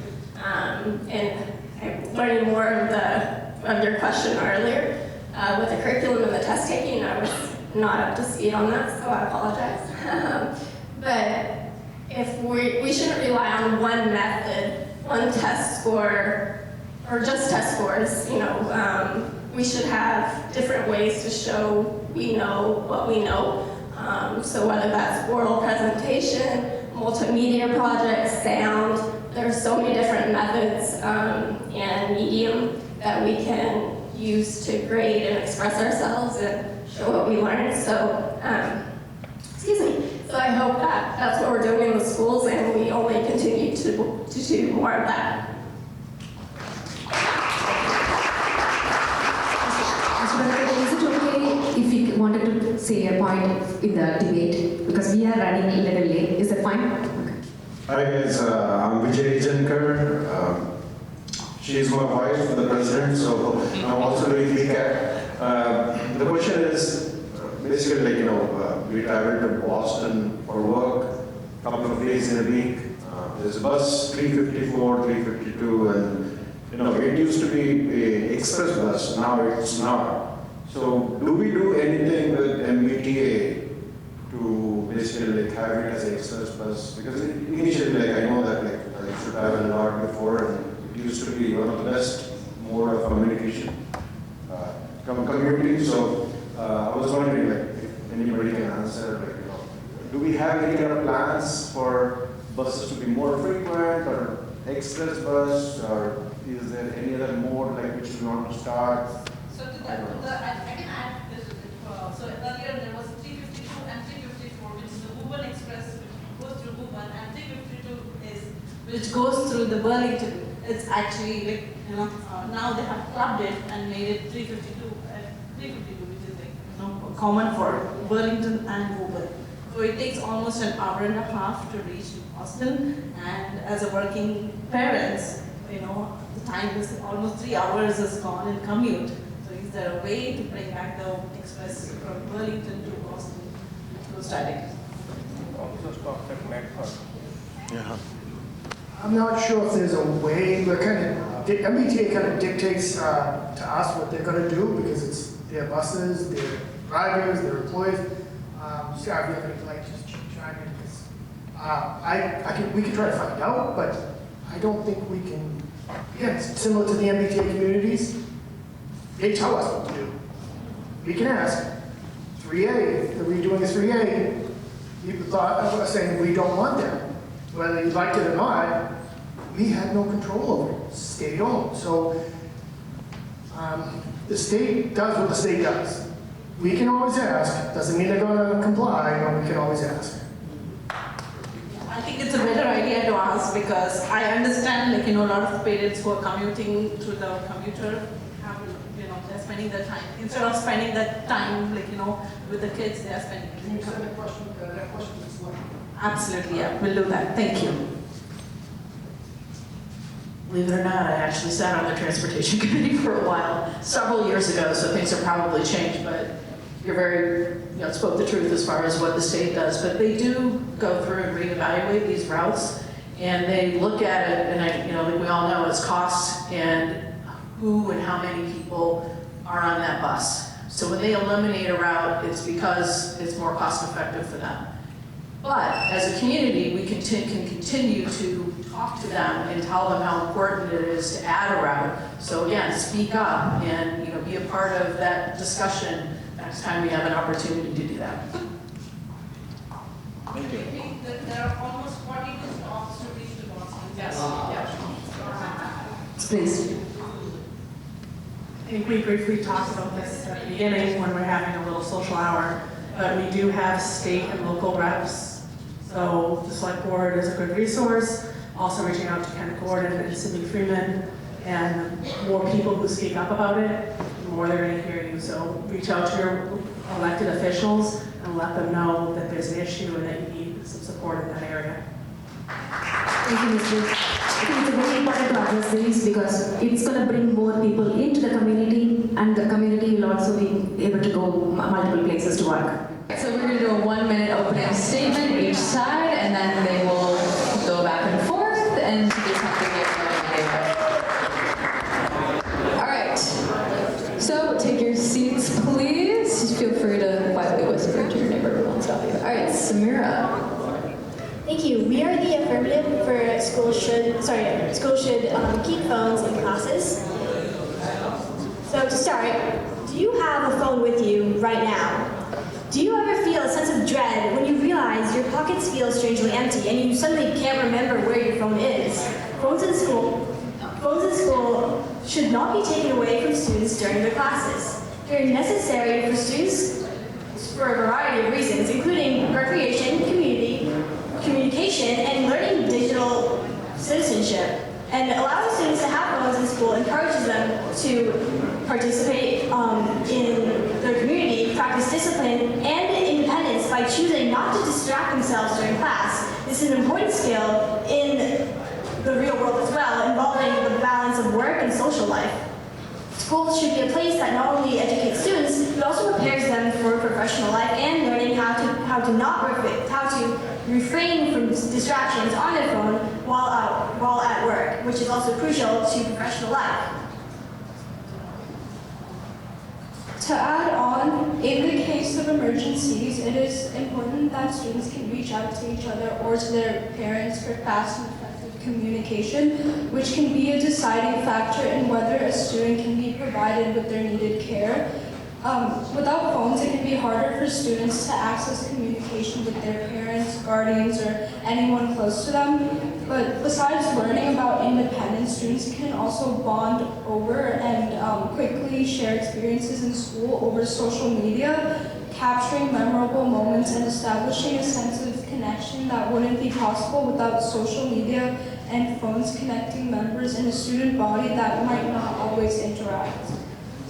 and I'm learning more of your question earlier, with the curriculum and the test taking, I was not up to speed on that, so I apologize. But if we shouldn't rely on one method, one test score, or just test scores. We should have different ways to show we know what we know. So whether that's oral presentation, multimedia projects, sound. There's so many different methods and medium that we can use to grade and express ourselves and show what we learned. So, excuse me. So I hope that that's what we're doing in the schools, and we only continue to do more of that. Is it okay if you wanted to say a point in the debate? Because we are running a little late. Is that fine? Okay. Hi guys, I'm Vijay Jankar. She's my wife, the president, so I'm also doing VCAT. The question is basically we travel to Boston for work a couple of days in a week. There's a bus 354, 352, and it used to be an express bus, now it's not. So do we do anything with MBTA to basically have it as an express bus? Because initially, I know that I used to travel a lot before, and it used to be one of the best mode of communication community. So I was wondering if anybody can answer, do we have any kind of plans for buses to be more frequent or express bus, or is there any other mode which we want to start? So to that, I can add this. So earlier there was 352 and 354, which is the Woburn Express, which goes through Woburn, and 352 is which goes through the Burlington. It's actually now they have clubbed it and made it 352, which is common for Burlington and Woburn. So it takes almost an hour and a half to reach Boston, and as a working parents, the time is almost 3 hours is gone in commute. So is there a way to bring back the express from Burlington to Boston through static? Yeah. I'm not sure if there's a way, but MBTA kind of dictates to us what they're going to do, because it's their buses, their drivers, their employees. Scott, if you have any just chime in, because we can try to find out, but I don't think we can. Again, it's similar to the MBTA communities. They tell us what to do. We can ask. 3A, are we doing a 3A? People thought I was saying we don't want them. Whether you liked it or not, we had no control over it. State owned. So the state does what the state does. We can always ask. Doesn't mean they're going to comply, but we can always ask. I think it's a better idea to ask, because I understand, a lot of parents who are commuting through the commuter have, they're spending their time, instead of spending that time, with the kids, they're spending. Can you send that question to the select? Absolutely, yeah, we'll do that. Thank you. Believe it or not, I actually sat on the transportation committee for a while, several years ago, so things have probably changed, but you're very, spoke the truth as far as what the state does. But they do go through and reevaluate these routes, and they look at it, and like we all know, it's cost and who and how many people are on that bus. So when they eliminate a route, it's because it's more cost effective for them. But as a community, we can continue to talk to them and tell them how important it is to add a route. So again, speak up and be a part of that discussion next time we have an opportunity to do that. Thank you. I think that there are almost 42 stops to reach to Boston. Yes. Please. I think we briefly talked about this at the beginning when we're having a little social hour, but we do have state and local reps. So the select board is a good resource. Also reaching out to Ken Gordon and Cindy Freeman, and more people who speak up about it, the more they're going to hear you. So reach out to your elected officials and let them know that there's an issue and that you need some support in that area. Thank you, Mr. I think it's very important to address this, because it's going to bring more people into the community, and the community will also be able to go multiple places to work. So we're going to do a 1-minute opening statement each side, and then they will go back and forth and do something different. All right. So take your seats, please. Just feel free to quietly whisper to your neighbor who won't stop you. All right, Samira. Thank you. We are the affirmative for schools should keep phones in classes. So to start, do you have a phone with you right now? Do you ever feel a sense of dread when you realize your pockets feel strangely empty and you suddenly can't remember where your phone is? Phones in school should not be taken away from students during their classes. They're necessary for students for a variety of reasons, including recreation, communication, and learning digital citizenship. And allowing students to have phones in school encourages them to participate in their community, practice discipline, and independence by choosing not to distract themselves during class. This is an important skill in the real world as well, involving the balance of work and social life. Schools should be a place that not only educates students, but also prepares them for professional life and learning how to refrain from distractions on their phone while at work, which is also crucial to professional life. To add on, in the case of emergencies, it is important that students can reach out to each other or to their parents for fast and effective communication, which can be a deciding factor in whether a student can be provided with their needed care. Without phones, it can be harder for students to access communication with their parents, guardians, or anyone close to them. But besides learning about independence, students can also bond over and quickly share experiences in school over social media, capturing memorable moments and establishing a sense of connection that wouldn't be possible without social media and phones connecting members in a student body that might not always interact.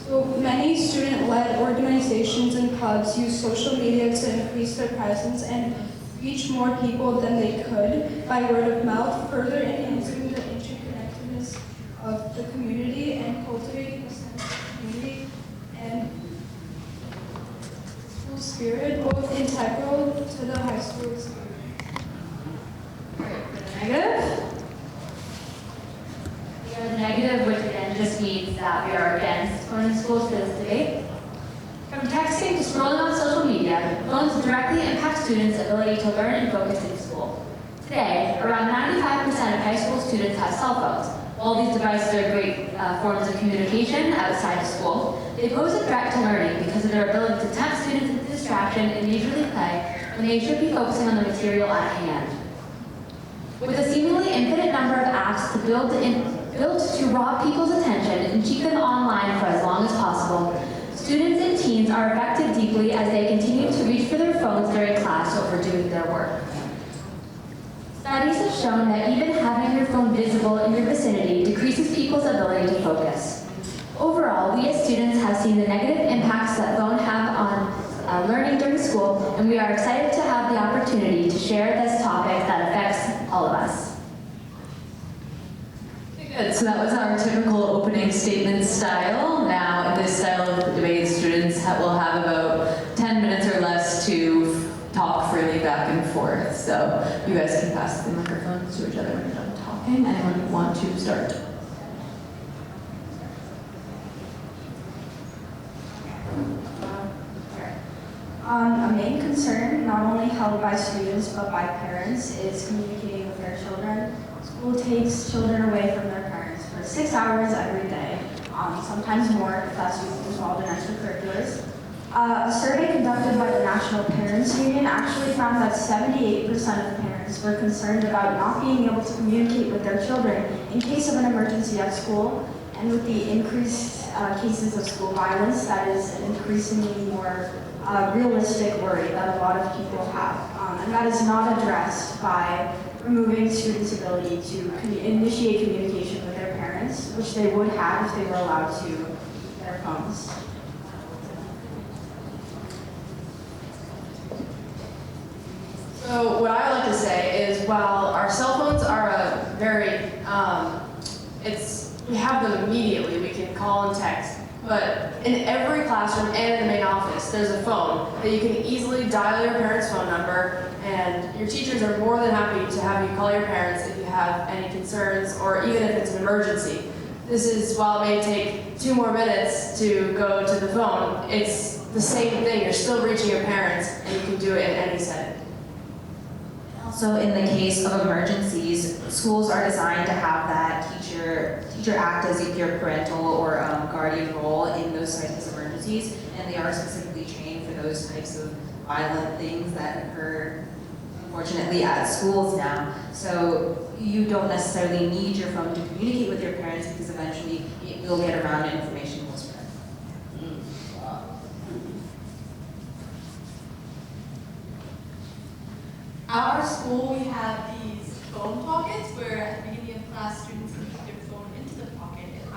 So many student-led organizations and clubs use social media to increase their presence and reach more people than they could by word of mouth, further enhancing the interconnectedness of the community and cultivating a sense of community and school spirit, both integral to the high school experience. Negative? We are the negative, which again just means that we are against phone in schools to this debate. From texting to scrolling on social media, phones directly impact students' ability to learn and focus in school. Today, around 95% of high school students have cell phones. While these devices are great forms of communication outside of school, they pose a threat to learning because of their ability to tempt students into distraction and leisurely play when they should be focusing on the material at hand. With a seemingly infinite number of apps built to rob people's attention and keep them online for as long as possible, students and teens are affected deeply as they continue to reach for their phones during class or doing their work. Studies have shown that even having your phone visible in your vicinity decreases people's ability to focus. Overall, we as students have seen the negative impacts that phones have on learning during school, and we are excited to have the opportunity to share this topic that affects all of us. Good, so that was our typical opening statement style. Now, in this style of debate, students will have about 10 minutes or less to talk freely back and forth. So you guys can pass the microphones to each other when you're done talking. Anyone want to start? A main concern, not only held by students but by parents, is communicating with their children. School takes children away from their parents for 6 hours every day, sometimes more if that's involved in extracurriculars. A survey conducted by the National Parents Union actually found that 78% of parents were concerned about not being able to communicate with their children in case of an emergency at school, and with the increased cases of school violence, that is an increasingly more realistic worry that a lot of people have. And that is not addressed by removing students' ability to initiate communication with their parents, which they would have if they were allowed to use their phones. So what I like to say is, while our cell phones are a very, we have them immediately, we can call and text, but in every classroom and in the main office, there's a phone that you can easily dial your parents' phone number, and your teachers are more than happy to have you call your parents if you have any concerns, or even if it's an emergency. This is, while it may take 2 more minutes to go to the phone, it's the same thing. You're still reaching your parents, and you can do it in any setting. Also, in the case of emergencies, schools are designed to have that teacher teacher act as if your parental or guardian role in those types of emergencies, and they are specifically trained for those types of violent things that occur, unfortunately, at schools now. So you don't necessarily need your phone to communicate with your parents, because eventually it will get around and information will spread. At our school, we have these phone pockets where at the beginning of class, students can put their phone into the pocket, and I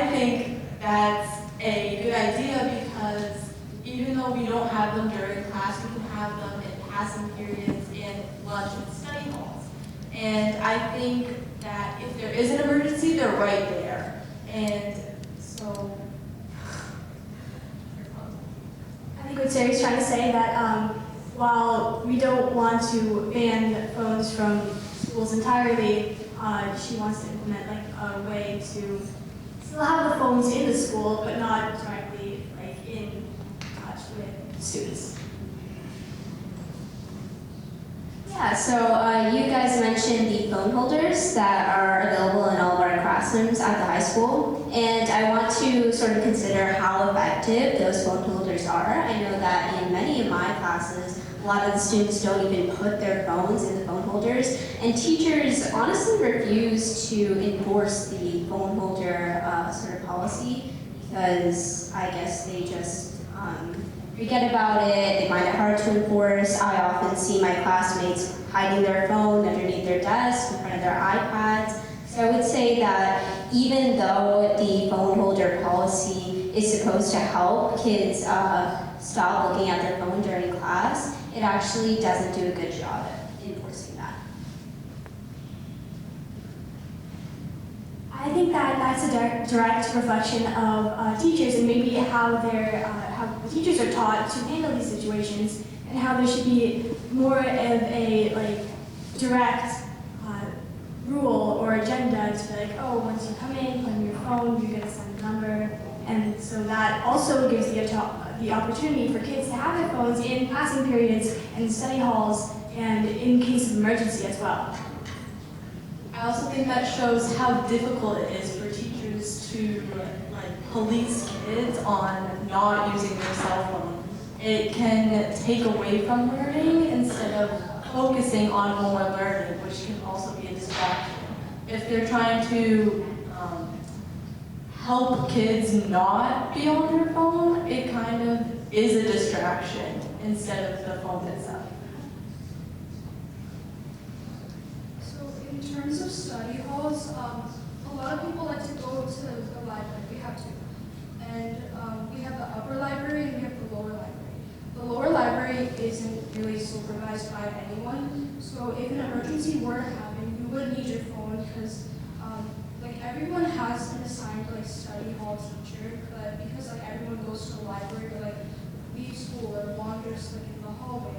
think that's a good idea, because even though we don't have them during class, we can have them in passing periods and lunch and study halls. And I think that if there is an emergency, they're right there. And so I think what Sarah's trying to say that while we don't want to ban phones from schools entirely, she wants to implement like a way to still have the phones in the school, but not directly like in touch with students. Yeah, so you guys mentioned the phone holders that are available in all of our classrooms at the high school, and I want to sort of consider how effective those phone holders are. I know that in many of my classes, a lot of the students don't even put their phones in the phone holders, and teachers honestly refuse to enforce the phone holder sort of policy, because I guess they just forget about it, they find it hard to enforce. I often see my classmates hiding their phone underneath their desk in front of their iPads. So I would say that even though the phone holder policy is supposed to help kids stop looking at their phone during class, it actually doesn't do a good job at enforcing that. I think that that's a direct reflection of teachers and maybe how how teachers are taught to handle these situations, and how there should be more of a direct rule or agenda to be like, oh, once you come in on your phone, you're gonna send a number, and so that also gives the opportunity for kids to have their phones in passing periods and study halls and in case of emergency as well. I also think that shows how difficult it is for teachers to police kids on not using their cell phone. It can take away from learning instead of focusing on more learning, which can also be a distraction. If they're trying to help kids not be on their phone, it kind of is a distraction instead of the phone itself. In terms of study halls, a lot of people like to go to the library. We have two. And we have the upper library and we have the lower library. The lower library isn't really supervised by anyone. So if an emergency were to happen, you would need your phone, because everyone has an assigned study hall teacher, but because everyone goes to the library or leave school or wanders in the hallway,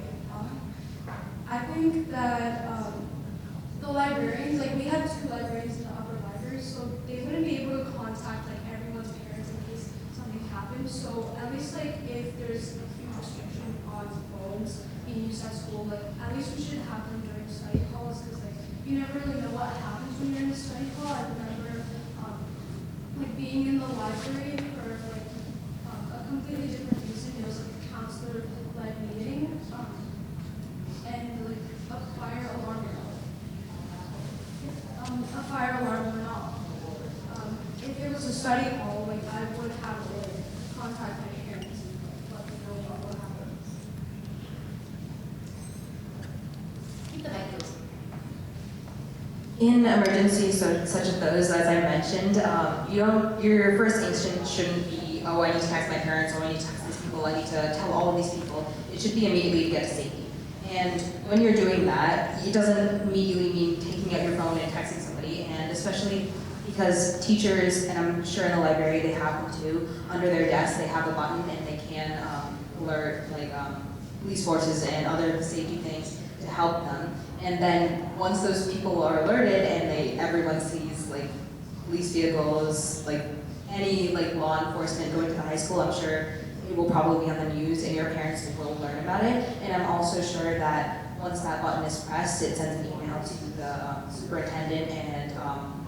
I think that the librarians, we have two librarians in the upper library, so they wouldn't be able to contact everyone's parents in case something happens. So at least if there's a huge restriction on phones being used at school, at least we should have them during study halls, because you never really know what happens when you're in the study hall. I remember being in the library for a completely different reason. It was a counselor-led meeting, and a fire alarm went off. A fire alarm went off. If it was a study hall, I would have to contact my parents and let them know what will happen. In emergencies such as those, as I mentioned, your first instinct shouldn't be, oh, I need to text my parents, or I need to text these people, I need to tell all of these people. It should be immediately to get to safety. And when you're doing that, it doesn't immediately mean taking out your phone and texting somebody, and especially because teachers, and I'm sure in the library they have them too, under their desk they have a button and they can alert police forces and other safety things to help them. And then once those people are alerted and everyone sees police vehicles, any law enforcement going to the high school, I'm sure it will probably be on the news and your parents will learn about it. And I'm also sure that once that button is pressed, it sends an email to the superintendent, and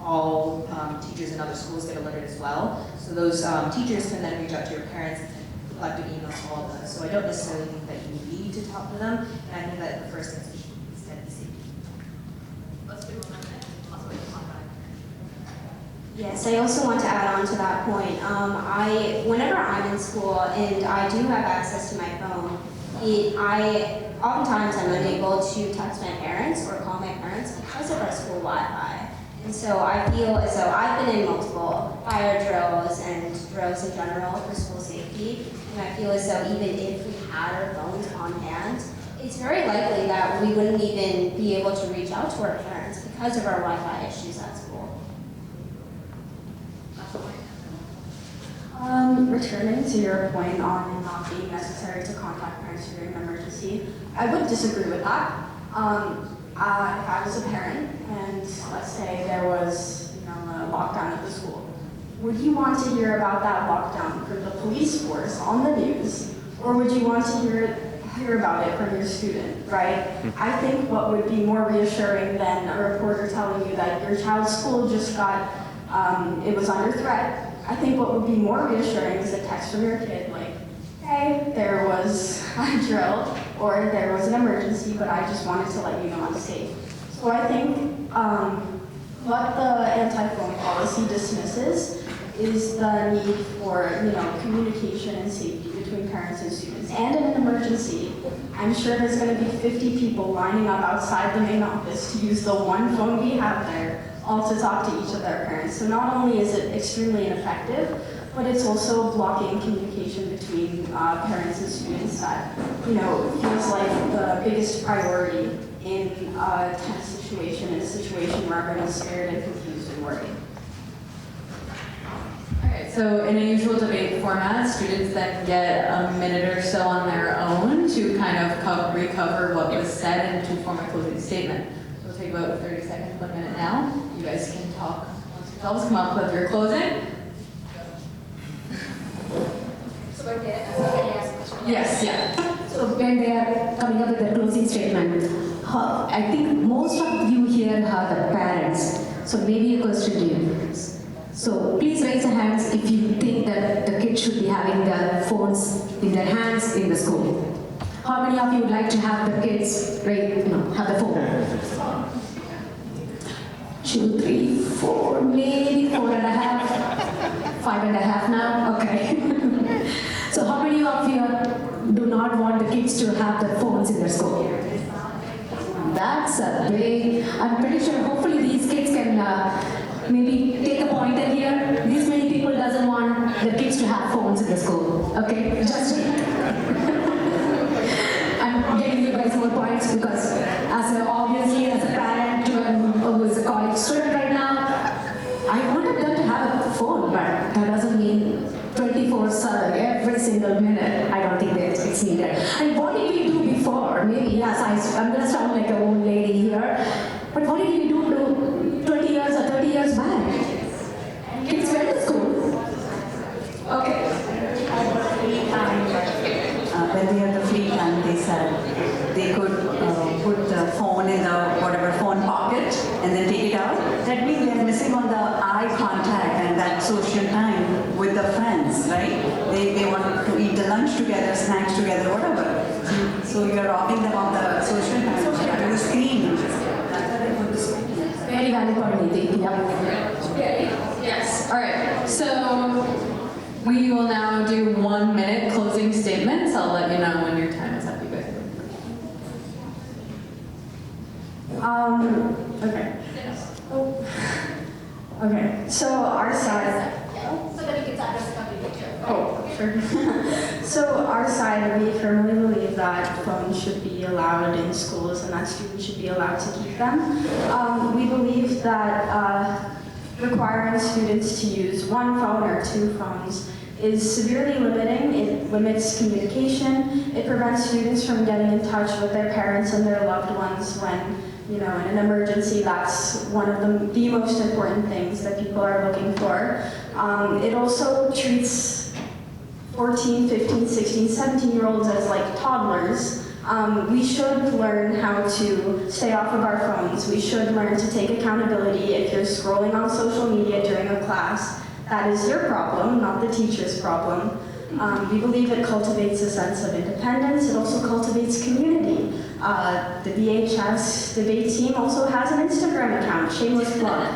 all teachers in other schools get alerted as well. So those teachers can then reach out to your parents and send collective emails to all of them. So I don't necessarily think that you need to talk to them, and I think that the first thing is to be safe. Let's do one minute. Also, Yes, I also want to add on to that point. Whenever I'm in school and I do have access to my phone, oftentimes I'm unable to text my parents or call my parents because of our school Wi-Fi. And so I feel as though I've been in multiple fire drills and drills in general for school safety, and I feel as though even if we had our phones on hand, it's very likely that we wouldn't even be able to reach out to our parents because of our Wi-Fi issues at school. Returning to your point on it not being necessary to contact parents during an emergency, I would disagree with that. If I was a parent and let's say there was a lockdown at the school, would you want to hear about that lockdown from the police force on the news, or would you want to hear about it from your student, right? I think what would be more reassuring than a reporter telling you that your child's school just got, it was under threat. I think what would be more reassuring is a text from your kid like, hey, there was a drill or there was an emergency, but I just wanted to let you know I'm safe. So I think what the anti-phone policy dismisses is the need for communication and safety between parents and students. And in an emergency, I'm sure there's going to be 50 people lining up outside the main office to use the one phone we have there, all to talk to each of their parents. So not only is it extremely ineffective, but it's also blocking communication between parents and students that, feels like the biggest priority in a tense situation, in a situation where everyone's scared and confused and worried. Okay, so in a usual debate format, students then get a minute or so on their own to kind of recover what was said and to form a closing statement. So we'll take about 30 seconds, 1 minute now. You guys can talk amongst yourselves, come up with your closing. Yes, yeah. So when they are coming up with their closing statement, I think most of you here are the parents. So maybe a question to you. So please raise your hands if you think that the kids should be having their phones in their hands in the school. How many of you would like to have the kids, have the phone? 2, 3, 4, maybe 4.5, 5.5 now. Okay. So how many of you do not want the kids to have their phones in their school? That's a big. I'm pretty sure. Hopefully these kids can maybe take a pointer here. This many people doesn't want the kids to have phones in the school. Okay, just. I'm getting you guys more points because obviously as a parent who is a college student right now, I wanted them to have a phone, but that doesn't mean 24/7, every single minute. I don't think that it's needed. And what did we do before? Maybe, yes, I'm going to sound like an old lady here, but what did we do 20 years or 30 years back? Kids went to school. Okay. When they had the free time, they said they could put the phone in the whatever phone pocket and then take it out. That means they're missing on the eye contact and that social time with the friends, right? They want to eat the lunch together, snacks together, whatever. So you're robbing them of the social time on the screen. Very valid point, Nidhi. Okay. Yes. All right. So we will now do 1 minute closing statements. I'll let you know when your time is up, you guys. Okay. Oh. Okay. So our side. So that you can address the company picture. Oh, sure. So our side, we firmly believe that phones should be allowed in schools and that students should be allowed to keep them. We believe that requiring students to use one phone or 2 phones is severely limiting. It limits communication. It prevents students from getting in touch with their parents and their loved ones when, in an emergency, that's one of the most important things that people are looking for. It also treats 14, 15, 16, 17-year-olds as like toddlers We should learn how to stay off of our phones. We should learn to take accountability. If you're scrolling on social media during a class, that is your problem, not the teacher's problem. We believe it cultivates a sense of independence. It also cultivates community. The VHS debate team also has an Instagram account, shameless plug.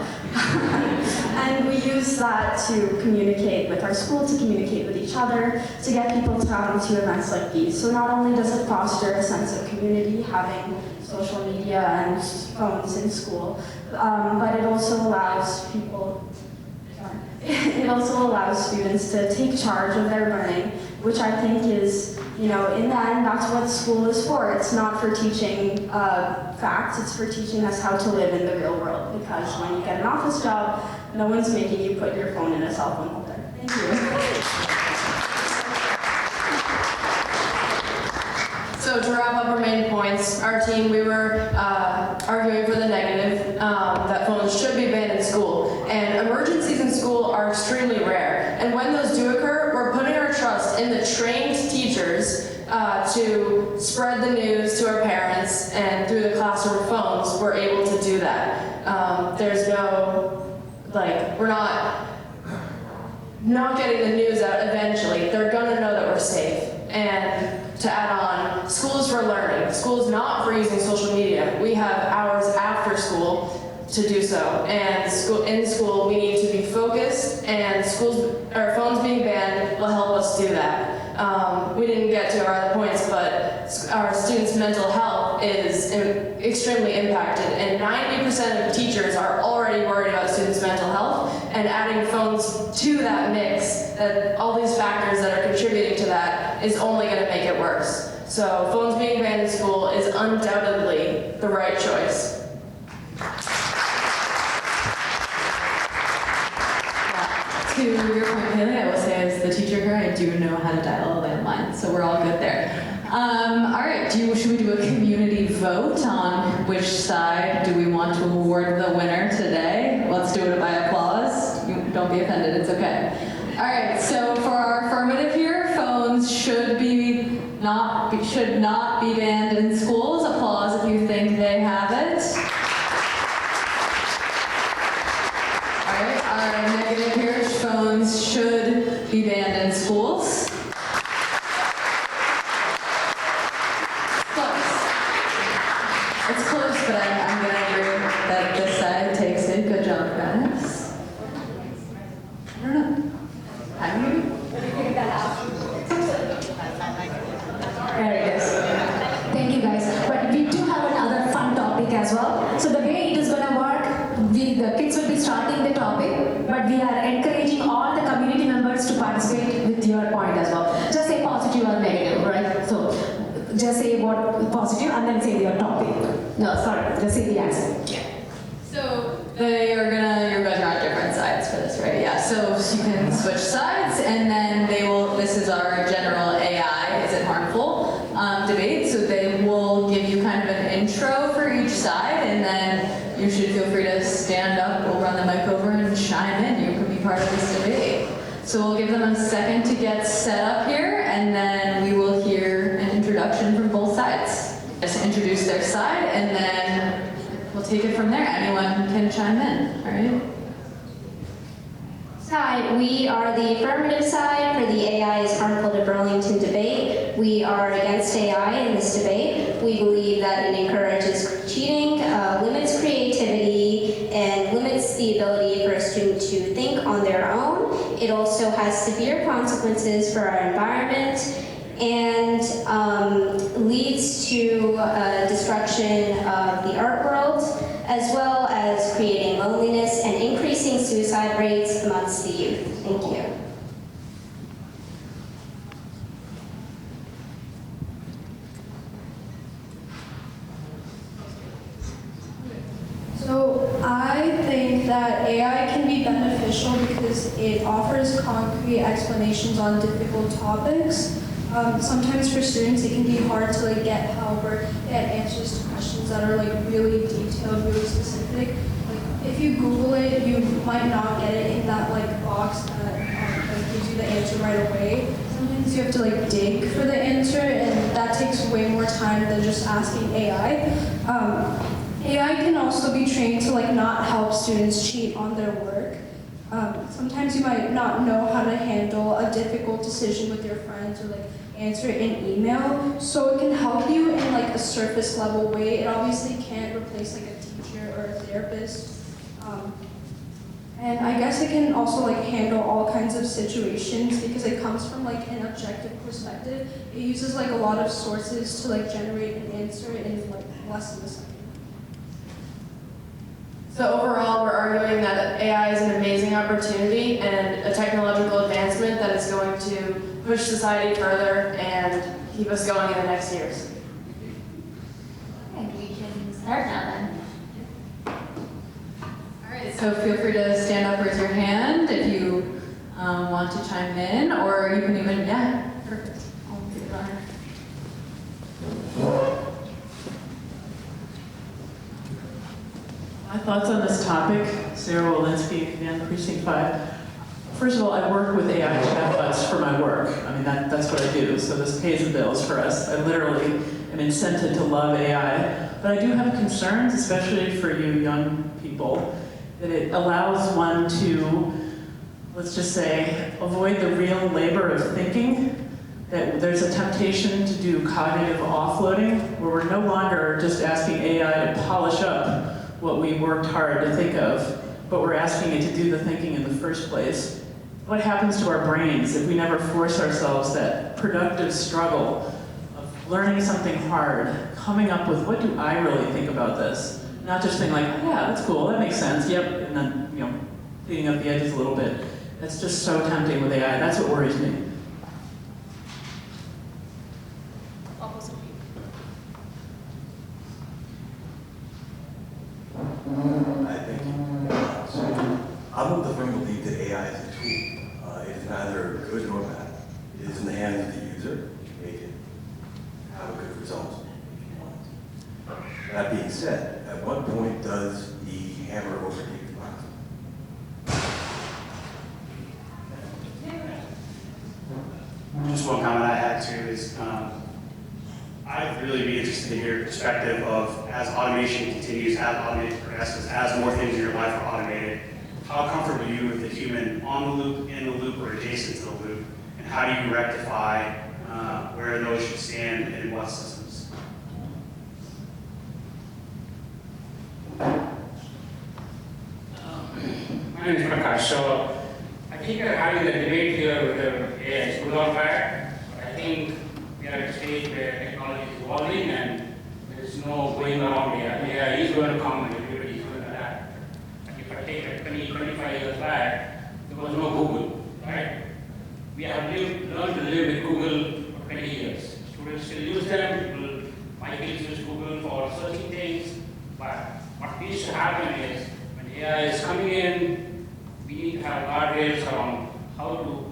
And we use that to communicate with our school, to communicate with each other, to get people to come to events like these. So not only does it foster a sense of community, having social media and phones in school, but it also allows people, it also allows students to take charge of their learning, which I think is, in the end, that's what school is for. It's not for teaching facts, it's for teaching us how to live in the real world. Because when you get an office job, no one's making you put your phone in a cell phone holder. Thank you. So to wrap up our main points, our team, we were arguing for the negative, that phones should be banned in school. And emergencies in school are extremely rare. And when those do occur, we're putting our trust in the trained teachers to spread the news to our parents, and through the classroom phones, we're able to do that. There's no, we're not getting the news out eventually. They're gonna know that we're safe. And to add on, schools for learning. School's not for using social media. We have hours after school to do so. And in school, we need to be focused, and our phones being banned will help us do that. We didn't get to our other points, but our students' mental health is extremely impacted, and 90% of teachers are already worried about students' mental health, and adding phones to that mix, all these factors that are contributing to that, is only going to make it worse. So phones being banned in school is undoubtedly the right choice. To your point, Haley, I will say as the teacher here, I do know how to dial a landline, so we're all good there. All right, should we do a community vote on which side do we want to award the winner today? Let's do it by applause. Don't be offended, it's okay. All right, so for our affirmative here, phones should not be banned in schools. Applause if you think they have it. Our negative here, phones should be banned in schools. Close. It's close, but I'm going to agree that this side takes it. Good job, guys. I don't know. How do you figure that out? There it is. Thank you, guys. But we do have another fun topic as well. So the way it is going to work, the kids will be starting the topic, but we are encouraging all the community members to participate with your point as well. Just say positive or negative, right? So just say what positive and then say your topic. No, sorry, just say the answer. Yeah. So you guys are on different sides for this, right? Yeah, so you can switch sides, and then this is our general AI, is it harmful debate, so they will give you kind of an intro for each side, and then you should feel free to stand up, we'll run the mic over and chime in, you can be part of this debate. So we'll give them a second to get set up here, and then we will hear an introduction from both sides. Just introduce their side, and then we'll take it from there. Anyone can chime in, all right? Side, we are the affirmative side for the AI is harmful to Burlington debate. We are against AI in this debate. We believe that it encourages cheating, limits creativity, and limits the ability for a student to think on their own. It also has severe consequences for our environment and leads to destruction of the art world, as well as creating loneliness and increasing suicide rates amongst the youth. Thank you. So I think that AI can be beneficial because it offers concrete explanations on difficult topics. Sometimes for students it can be hard to get help or get answers to questions that are really detailed, really specific. If you Google it, you might not get it in that box that gives you the answer right away. Sometimes you have to like dig for the answer, and that takes way more time than just asking AI. AI can also be trained to like not help students cheat on their work. Sometimes you might not know how to handle a difficult decision with your friends or like answer it in email, so it can help you in like a surface level way. It obviously can't replace like a teacher or a therapist. And I guess it can also like handle all kinds of situations because it comes from like an objective perspective. It uses like a lot of sources to like generate an answer in like less than a second. So overall, we're arguing that AI is an amazing opportunity and a technological advancement that is going to push society further and keep us going in the next years. Okay, we can start now then. So feel free to stand up, raise your hand if you want to chime in, or you can even, yeah, perfect. I'll give it on her. My thoughts on this topic, Sarah Walensky, again, Precinct 5. First of all, I work with AI chatbots for my work. I mean, that's what I do, so this pays the bills for us. I literally am incented to love AI, but I do have concerns, especially for you young people, that it allows one to, let's just say, avoid the real labor of thinking, that there's a temptation to do cognitive offloading, where we're no longer just asking AI to polish up what we worked hard to think of, but we're asking it to do the thinking in the first place. What happens to our brains if we never force ourselves that productive struggle of learning something hard, coming up with what do I really think about this? Not just think like, oh, yeah, that's cool, that makes sense, yep, and then, you know, cleaning up the edges a little bit. That's just so tempting with AI. That's what worries me. I think I'm of the firm belief that AI is a tool. It is neither good nor bad. It is in the hands of the user to make it have a good result if you want. That being said, at what point does the hammer overtake the box? Just one comment I had too is I'd really be interested to hear your perspective of as automation continues, as automation progresses, as more things in your life are automated, how comfortable are you with the human on the loop, in the loop, or adjacent to the loop, and how do you rectify where those should stand and in what systems? My name is Prakash. So I think having the debate here with the AI is good or bad, but I think we are at a stage where technology is evolving and there is no going around AI. AI is going to come and everybody is going to adapt. Like if I take like 20, 25 years back, there was no Google, right? We have learned to live with Google for 20 years. Students still use them, my kids use Google for searching things, but what needs to happen is when AI is coming in, we need to have guardrails around how to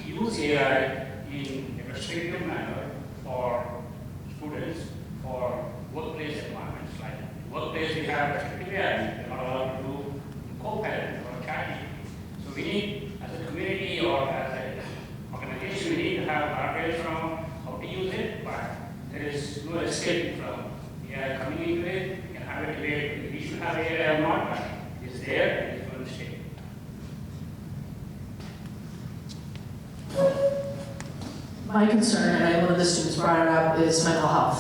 use AI in a restrictive manner for students, for workplace environments. Like in workplace, we have restrictive AI, we're not allowed to do Copilot or ChatGPT. So we need, as a community or as an organization, we need to have guardrails around how to use it, but there is no escape from AI coming into it. We can have a debate, we should have AI or not, but it's there and it's going to stay. My concern, and one of the students brought it up, is mental health.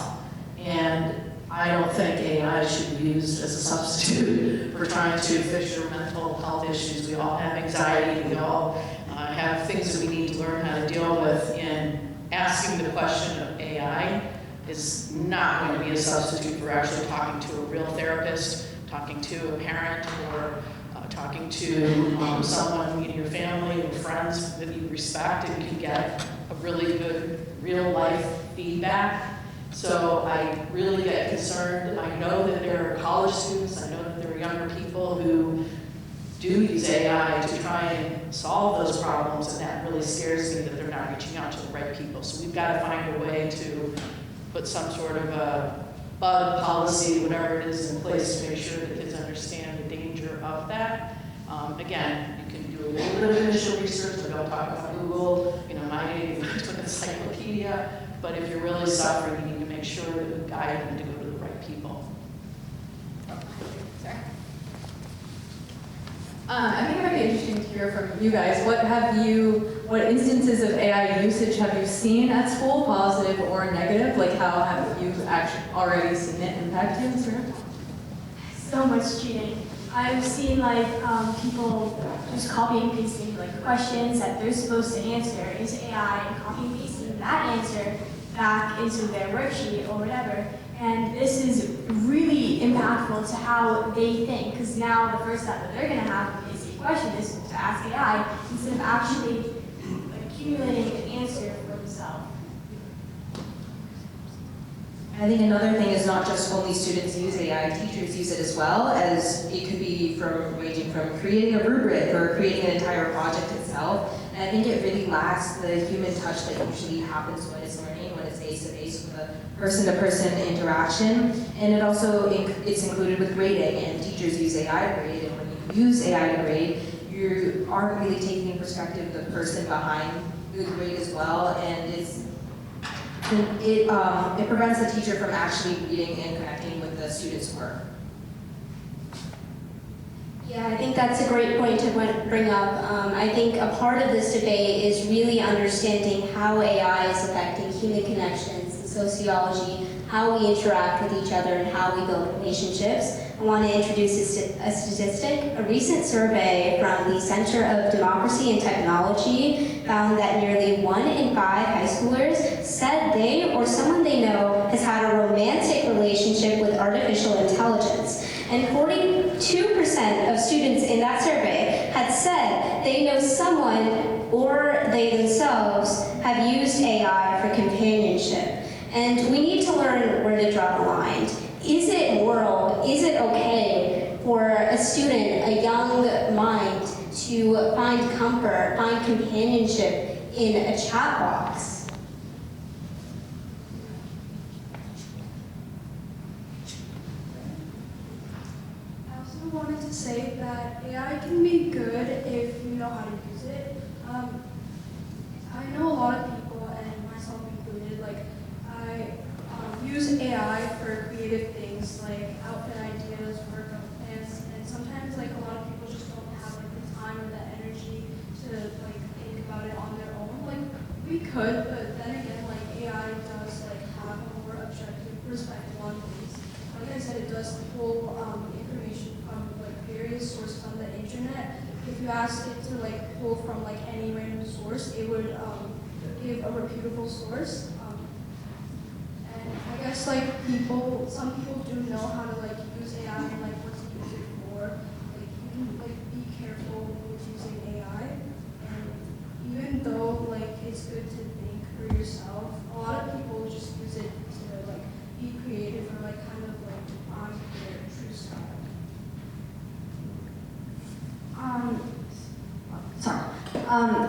And I don't think AI should be used as a substitute for trying to fix your mental health issues. We all have anxiety, we all have things that we need to learn how to deal with, and asking the question of AI is not going to be a substitute for actually talking to a real therapist, talking to a parent, or talking to someone in your family or friends that you respect and can get a really good real life feedback. So I really get concerned. I know that there are college students, I know that there are younger people who do use AI to try and solve those problems, and that really scares me that they're not reaching out to the right people. So we've got to find a way to put some sort of a bug policy, whatever it is, in place to make sure that kids understand the danger of that. Again, you can do away little bit of initial research, but don't talk about Google, my name, to an encyclopedia. But if you're really suffering, you need to make sure that we guide them to go to the right people. Sorry. I think it might be interesting to hear from you guys. What instances of AI usage have you seen at school, positive or negative? Like how have you actually already seen it impact you, Sarah? So much cheating. I've seen people just copy and pasting questions that they're supposed to answer into AI and copy and pasting that answer back into their worksheet or whatever. And this is really impactful to how they think, because now the first step that they're going to have is a question is to ask AI instead of actually accumulating an answer for themselves. I think another thing is not just only students use AI, teachers use it as well, as it could be ranging from creating a rubric or creating an entire project itself. And I think it really lacks the human touch that usually happens when it's learning, when it's face-to-face with a person-to-person interaction. And it also, it's included with grading, and teachers use AI to grade, and when you use AI to grade, you aren't really taking in perspective the person behind the grade as well, and it prevents the teacher from actually reading and connecting with the student's work. Yeah, I think that's a great point to bring up. I think a part of this debate is really understanding how AI is affecting human connections and sociology, how we interact with each other, and how we build relationships. I want to introduce a statistic. A recent survey from the Center of Democracy and Technology found that nearly 1 in 5 high schoolers said they or someone they know has had a romantic relationship with artificial intelligence. And 42% of students in that survey had said they know someone or they themselves have used AI for companionship. And we need to learn where to draw the line. Is it moral, is it okay for a student, a young mind, to find comfort, find companionship in a chat box? I also wanted to say that AI can be good if you know how to use it. I know a lot of people, and myself included, I use AI for creative things like outfit ideas, workout plans, and sometimes a lot of people just don't have the time or the energy to think about it on their own. We could, but then again, AI does have a more objective perspective on things. Like I said, it does pull information from various sources on the internet. If you ask it to pull from any random source, it would give a reputable source. And I guess some people do know how to use AI and what to use it for. You can be careful with using AI. And even though it's good to think for yourself, a lot of people just use it to be creative or on their true style.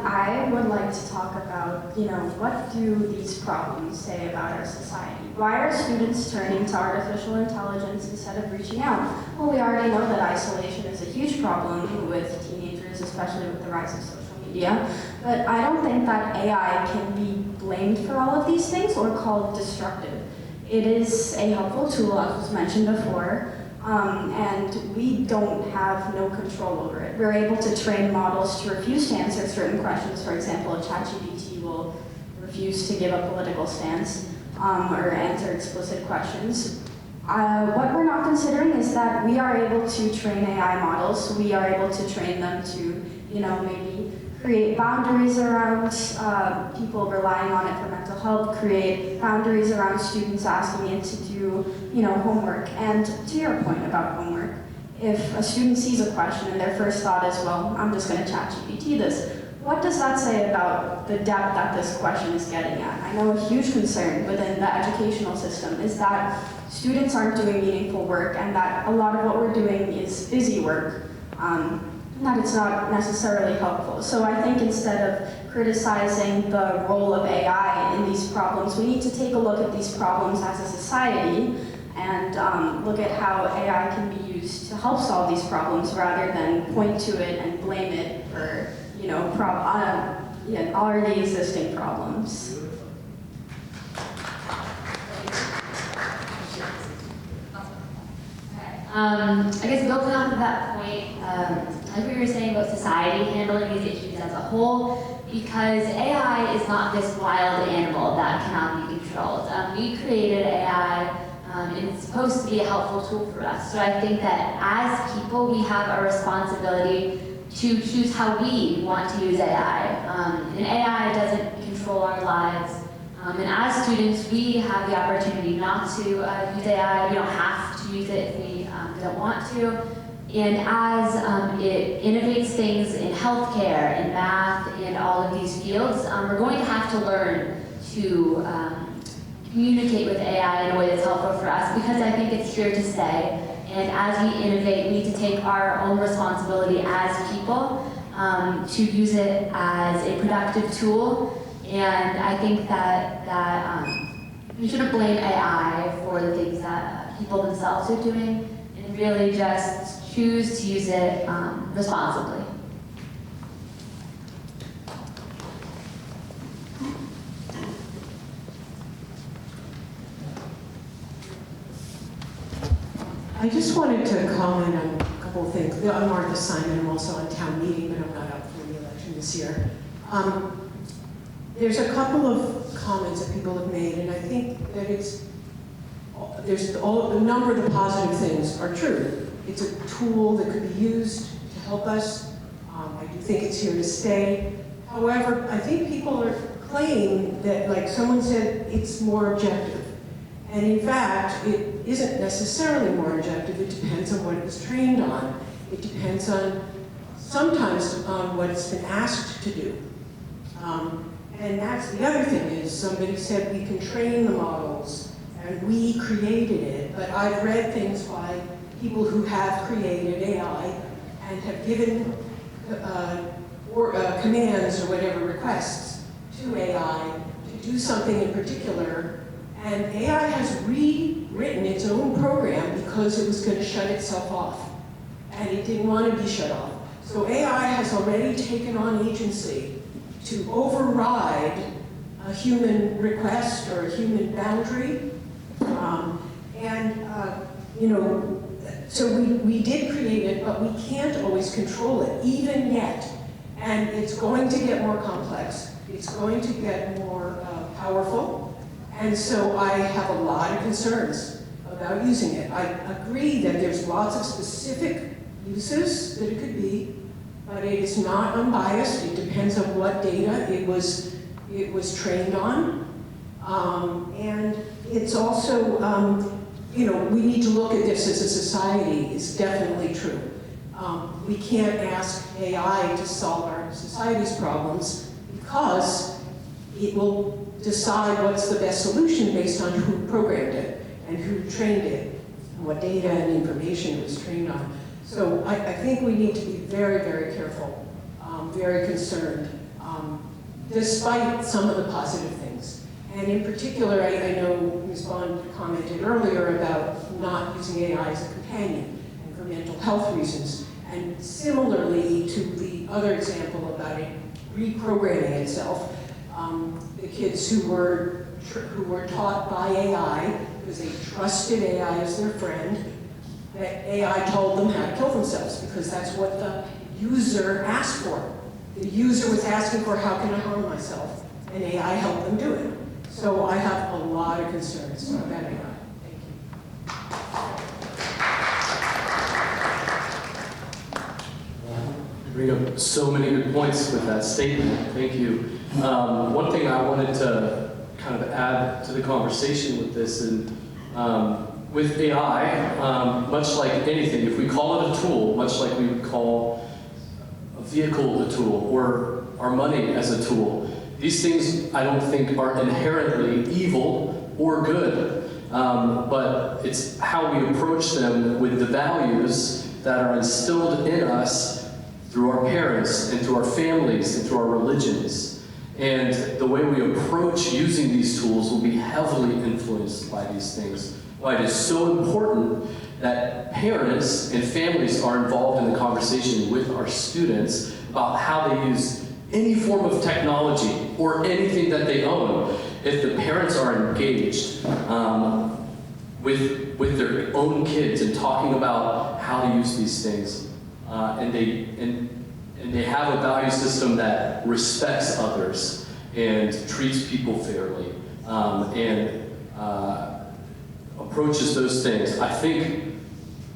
I would like to talk about, what do these problems say about our society? Why are students turning to artificial intelligence instead of reaching out? Well, we already know that isolation is a huge problem with teenagers, especially with the rise of social media. But I don't think that AI can be blamed for all of these things or called destructive. It is a helpful tool, as was mentioned before. And we don't have no control over it. We're able to train models to refuse to answer certain questions. For example, ChatGPT will refuse to give a political stance or answer explicit questions. What we're not considering is that we are able to train AI models. We are able to train them to, maybe create boundaries around people relying on it for mental health, create boundaries around students asking it to do, homework. And to your point about homework, if a student sees a question and their first thought is, well, I'm just going to ChatGPT this, what does that say about the depth that this question is getting at? I know a huge concern within the educational system is that students aren't doing meaningful work and that a lot of what we're doing is busy work. That it's not necessarily helpful. So I think instead of criticizing the role of AI in these problems, we need to take a look at these problems as a society and look at how AI can be used to help solve these problems rather than point to it and blame it for, already existing problems. I guess building off of that point, like we were saying about society handling these issues as a whole, because AI is not this wild animal that cannot be controlled. We created AI, and it's supposed to be a helpful tool for us. So I think that as people, we have a responsibility to choose how we want to use AI. And AI doesn't control our lives. And as students, we have the opportunity not to use AI. We don't have to use it if we don't want to. And as it innovates things in healthcare, in math, and all of these fields, we're going to have to learn to communicate with AI in a way that's helpful for us, because I think it's here to stay. And as we innovate, we need to take our own responsibility as people to use it as a productive tool. And I think that we shouldn't blame AI for the things that people themselves are doing, and really just choose to use it responsibly. I just wanted to comment on a couple of things. I'm Martha Simon, I'm also on town meeting, but I'm not up for re-election this year. There's a couple of comments that people have made, and I think that a number of the positive things are true. It's a tool that could be used to help us. I do think it's here to stay. However, I think people are claiming that, like someone said, it's more objective. And in fact, it isn't necessarily more objective. It depends on what it was trained on. It depends on, sometimes on what it's been asked to do. And that's the other thing is, somebody said we can train the models and we created it, but I've read things by people who have created AI and have given commands or whatever requests to AI to do something in particular, and AI has rewritten its own program because it was going to shut itself off, and it didn't want to be shut off. So AI has already taken on agency to override a human request or a human boundary. So we did create it, but we can't always control it, even yet. And it's going to get more complex. It's going to get more powerful. And so I have a lot of concerns about using it. I agree that there's lots of specific uses that it could be, but it is not unbiased. It depends on what data it was trained on. And it's also, we need to look at this as a society. It's definitely true. We can't ask AI to solve our society's problems because it will decide what's the best solution based on who programmed it and who trained it, and what data and information it was trained on. So I think we need to be very, very careful, very concerned, despite some of the positive things. And in particular, I know Ms. Bond commented earlier about not using AI as a companion and for mental health reasons. And similarly to the other example about it reprogramming itself, the kids who were taught by AI, because they trusted AI as their friend, that AI told them how to kill themselves because that's what the user asked for. The user was asking for, how can I harm myself? And AI helped them do it. So I have a lot of concerns about AI. You bring up so many good points with that statement. Thank you. One thing I wanted to kind of add to the conversation with this, and with AI, much like anything, if we call it a tool, much like we would call a vehicle a tool, or our money as a tool, these things I don't think are inherently evil or good, but it's how we approach them with the values that are instilled in us through our parents and through our families and through our religions. And the way we approach using these tools will be heavily influenced by these things. Why it is so important that parents and families are involved in the conversation with our students about how they use any form of technology or anything that they own. If the parents are engaged with their own kids and talking about how to use these things, and they have a value system that respects others and treats people fairly, and approaches those things, I think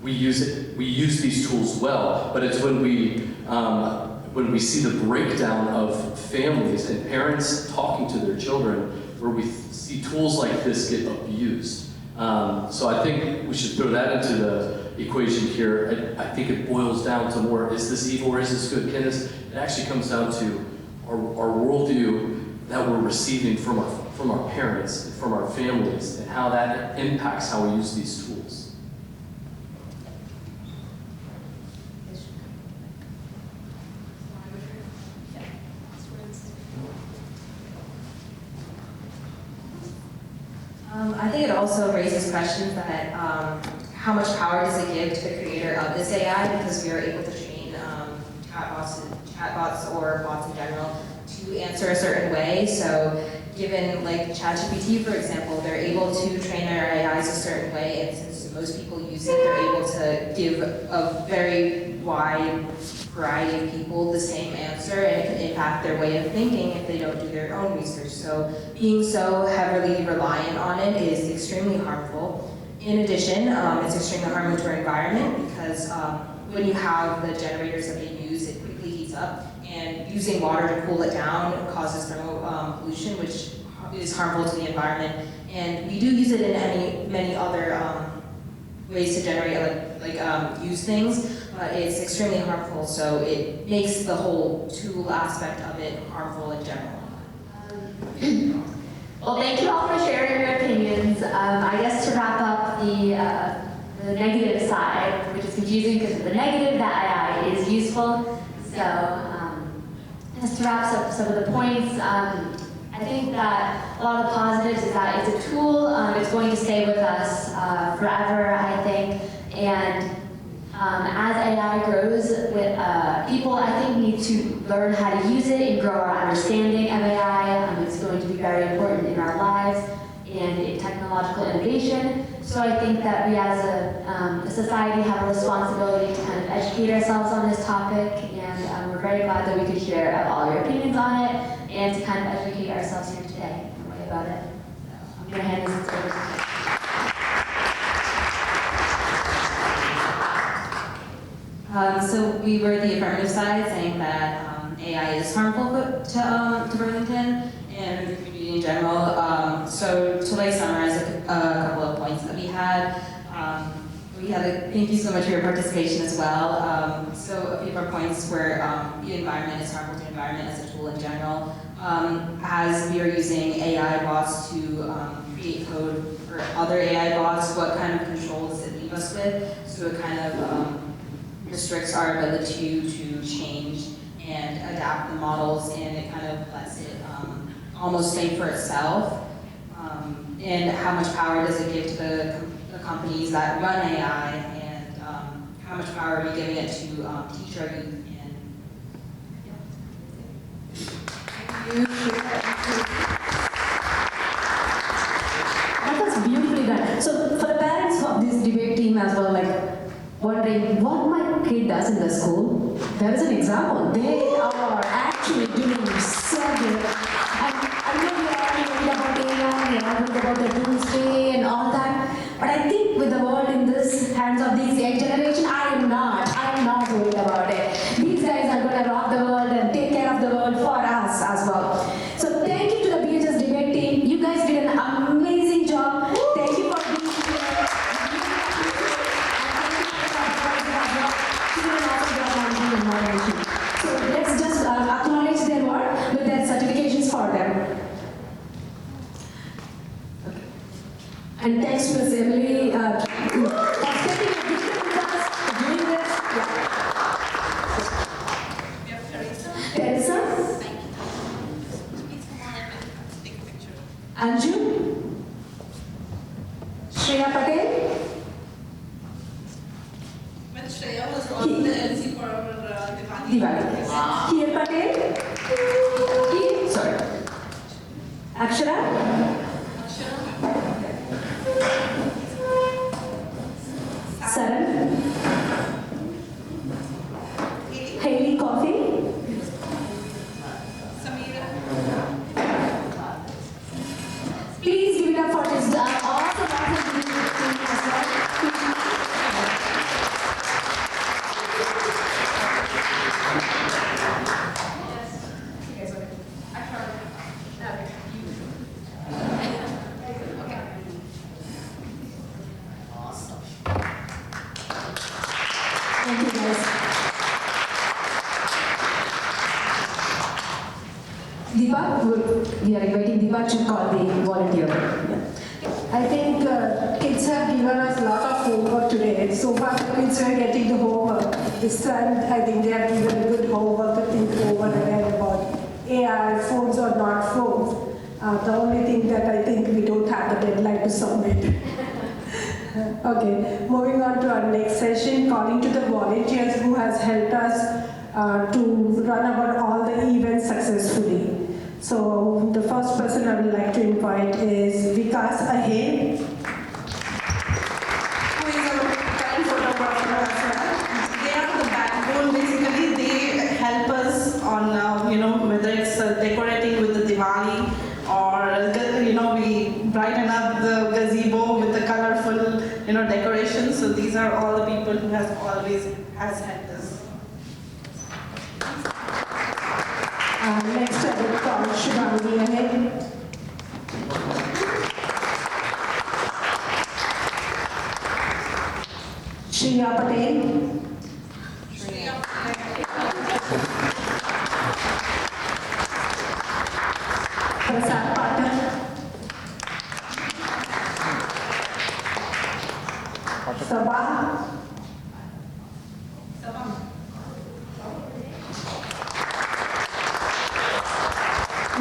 we use these tools well. But it's when we see the breakdown of families and parents talking to their children where we see tools like this get abused. So I think we should throw that into the equation here. I think it boils down to more, is this evil or is this good? It actually comes down to our worldview that we're receiving from our parents, and from our families, and how that impacts how we use these tools. I think it also raises questions that how much power does it give to the creator of this AI, because we are able to train chatbots or bots in general to answer a certain way. So given like ChatGPT, for example, they're able to train their AIs a certain way, and since most people use it, they're able to give a very wide variety of people the same answer, and it can impact their way of thinking if they don't do their own research. So being so heavily reliant on it is extremely harmful. In addition, it's extremely harmful to our environment, because when you have the generators that they use, it quickly heats up, and using water to cool it down causes thermal pollution, which is harmful to the environment. And we do use it in many other ways to generate, use things, but it's extremely harmful, so it makes the whole tool aspect of it harmful in general. Well, thank you all for sharing your opinions. I guess to wrap up the negative side, which is confusing because the negative, that AI is useful. So just to wrap up some of the points, I think that a lot of the positives is that it's a tool. It's going to stay with us forever, I think. And as AI grows, with people, I think, need to learn how to use it and grow our understanding of AI. It's going to be very important in our lives and in technological innovation. So I think that we as a society have a responsibility to kind of educate ourselves on this topic, and we're very glad that we could share all your opinions on it and to kind of educate ourselves here today in a way about it. So I'm going to hand this over to So we were the affirmative side, saying that AI is harmful to Burlington and the community in general. So to summarize a couple of points that we had, thank you so much for your participation as well. So a few of our points were the environment is harmful to the environment as a tool in general. As we are using AI bots to create code for other AI bots, what kind of control does it leave us with? So it kind of restricts our ability to change and adapt the models, and it kind of lets it almost think for itself. And how much power does it give to the companies that run AI, and how much power are we giving it to teach our youth? And That was beautifully done. So for the parents of this debate team as well, wondering what my kid does in the school, there is an example. They are actually doing so good. And I know we are talking about AI, we are talking about the doomsday and all that, but I think with the world in this hands of this young generation, I am not worried about it. These guys are going to rock the world and take care of the world for us as well. So thank you to the BHS debate team. You guys did an amazing job. Thank you for being here. So let's just acknowledge their work with their certifications for them. Okay. And thanks, Ms. Emily, for stepping up with us, for doing this. Yeah. Teresa? Anju? Shreya Patel? Diwali. Here Patel. Here, sorry. Akshara. Saran. Hailey Coffee. Please give it up for this awesome group as well. Thank you guys. Deepa, we are inviting Deepa to call the volunteer. I think kids have given us a lot of homework today. So far, the kids are getting the homework. This time, I think they have given good homework to think over again about AI, phones or not phones. The only thing that I think we don't have the deadline to submit. Okay, moving on to our next session, calling to the volunteers who has helped us to run our all the events successfully. So the first person I would like to invite is Vikas Ahe, who is a current photographer as well. They are the backbone, basically. They help us on, whether it's decorating with the Diwali or, we brighten up the gazebo with the colorful, decorations. So these are all the people who has helped us. Next, I will call Shubhangi ahead. Shriya Patel. Prasad Patel. Sabah.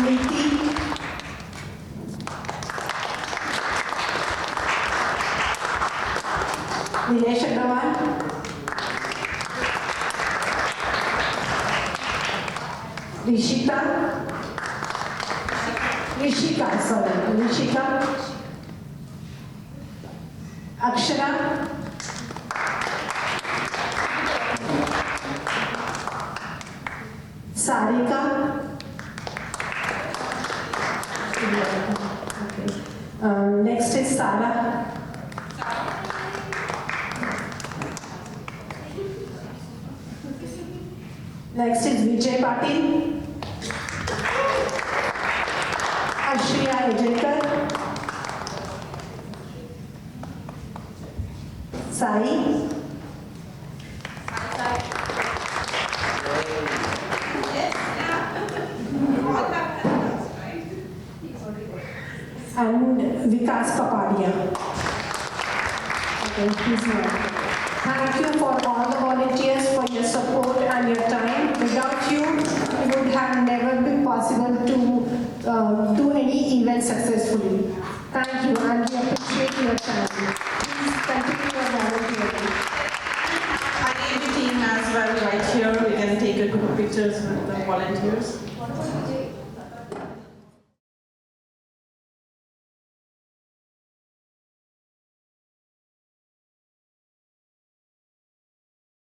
Niti. Dinesh Agrawal. Rishika. Akshara. Sarika. Next is Sara. Next is Vijay Patil. Ashriya Ejenkar. Sai. And Vikas Kapadia. Okay, please note. Thank you for all the volunteers for your support and your time. Without you, it would have never been possible to do any event successfully. Thank you, and we appreciate your time. Please continue your volunteering. I need the team as well right here. We can take a good pictures with the volunteers.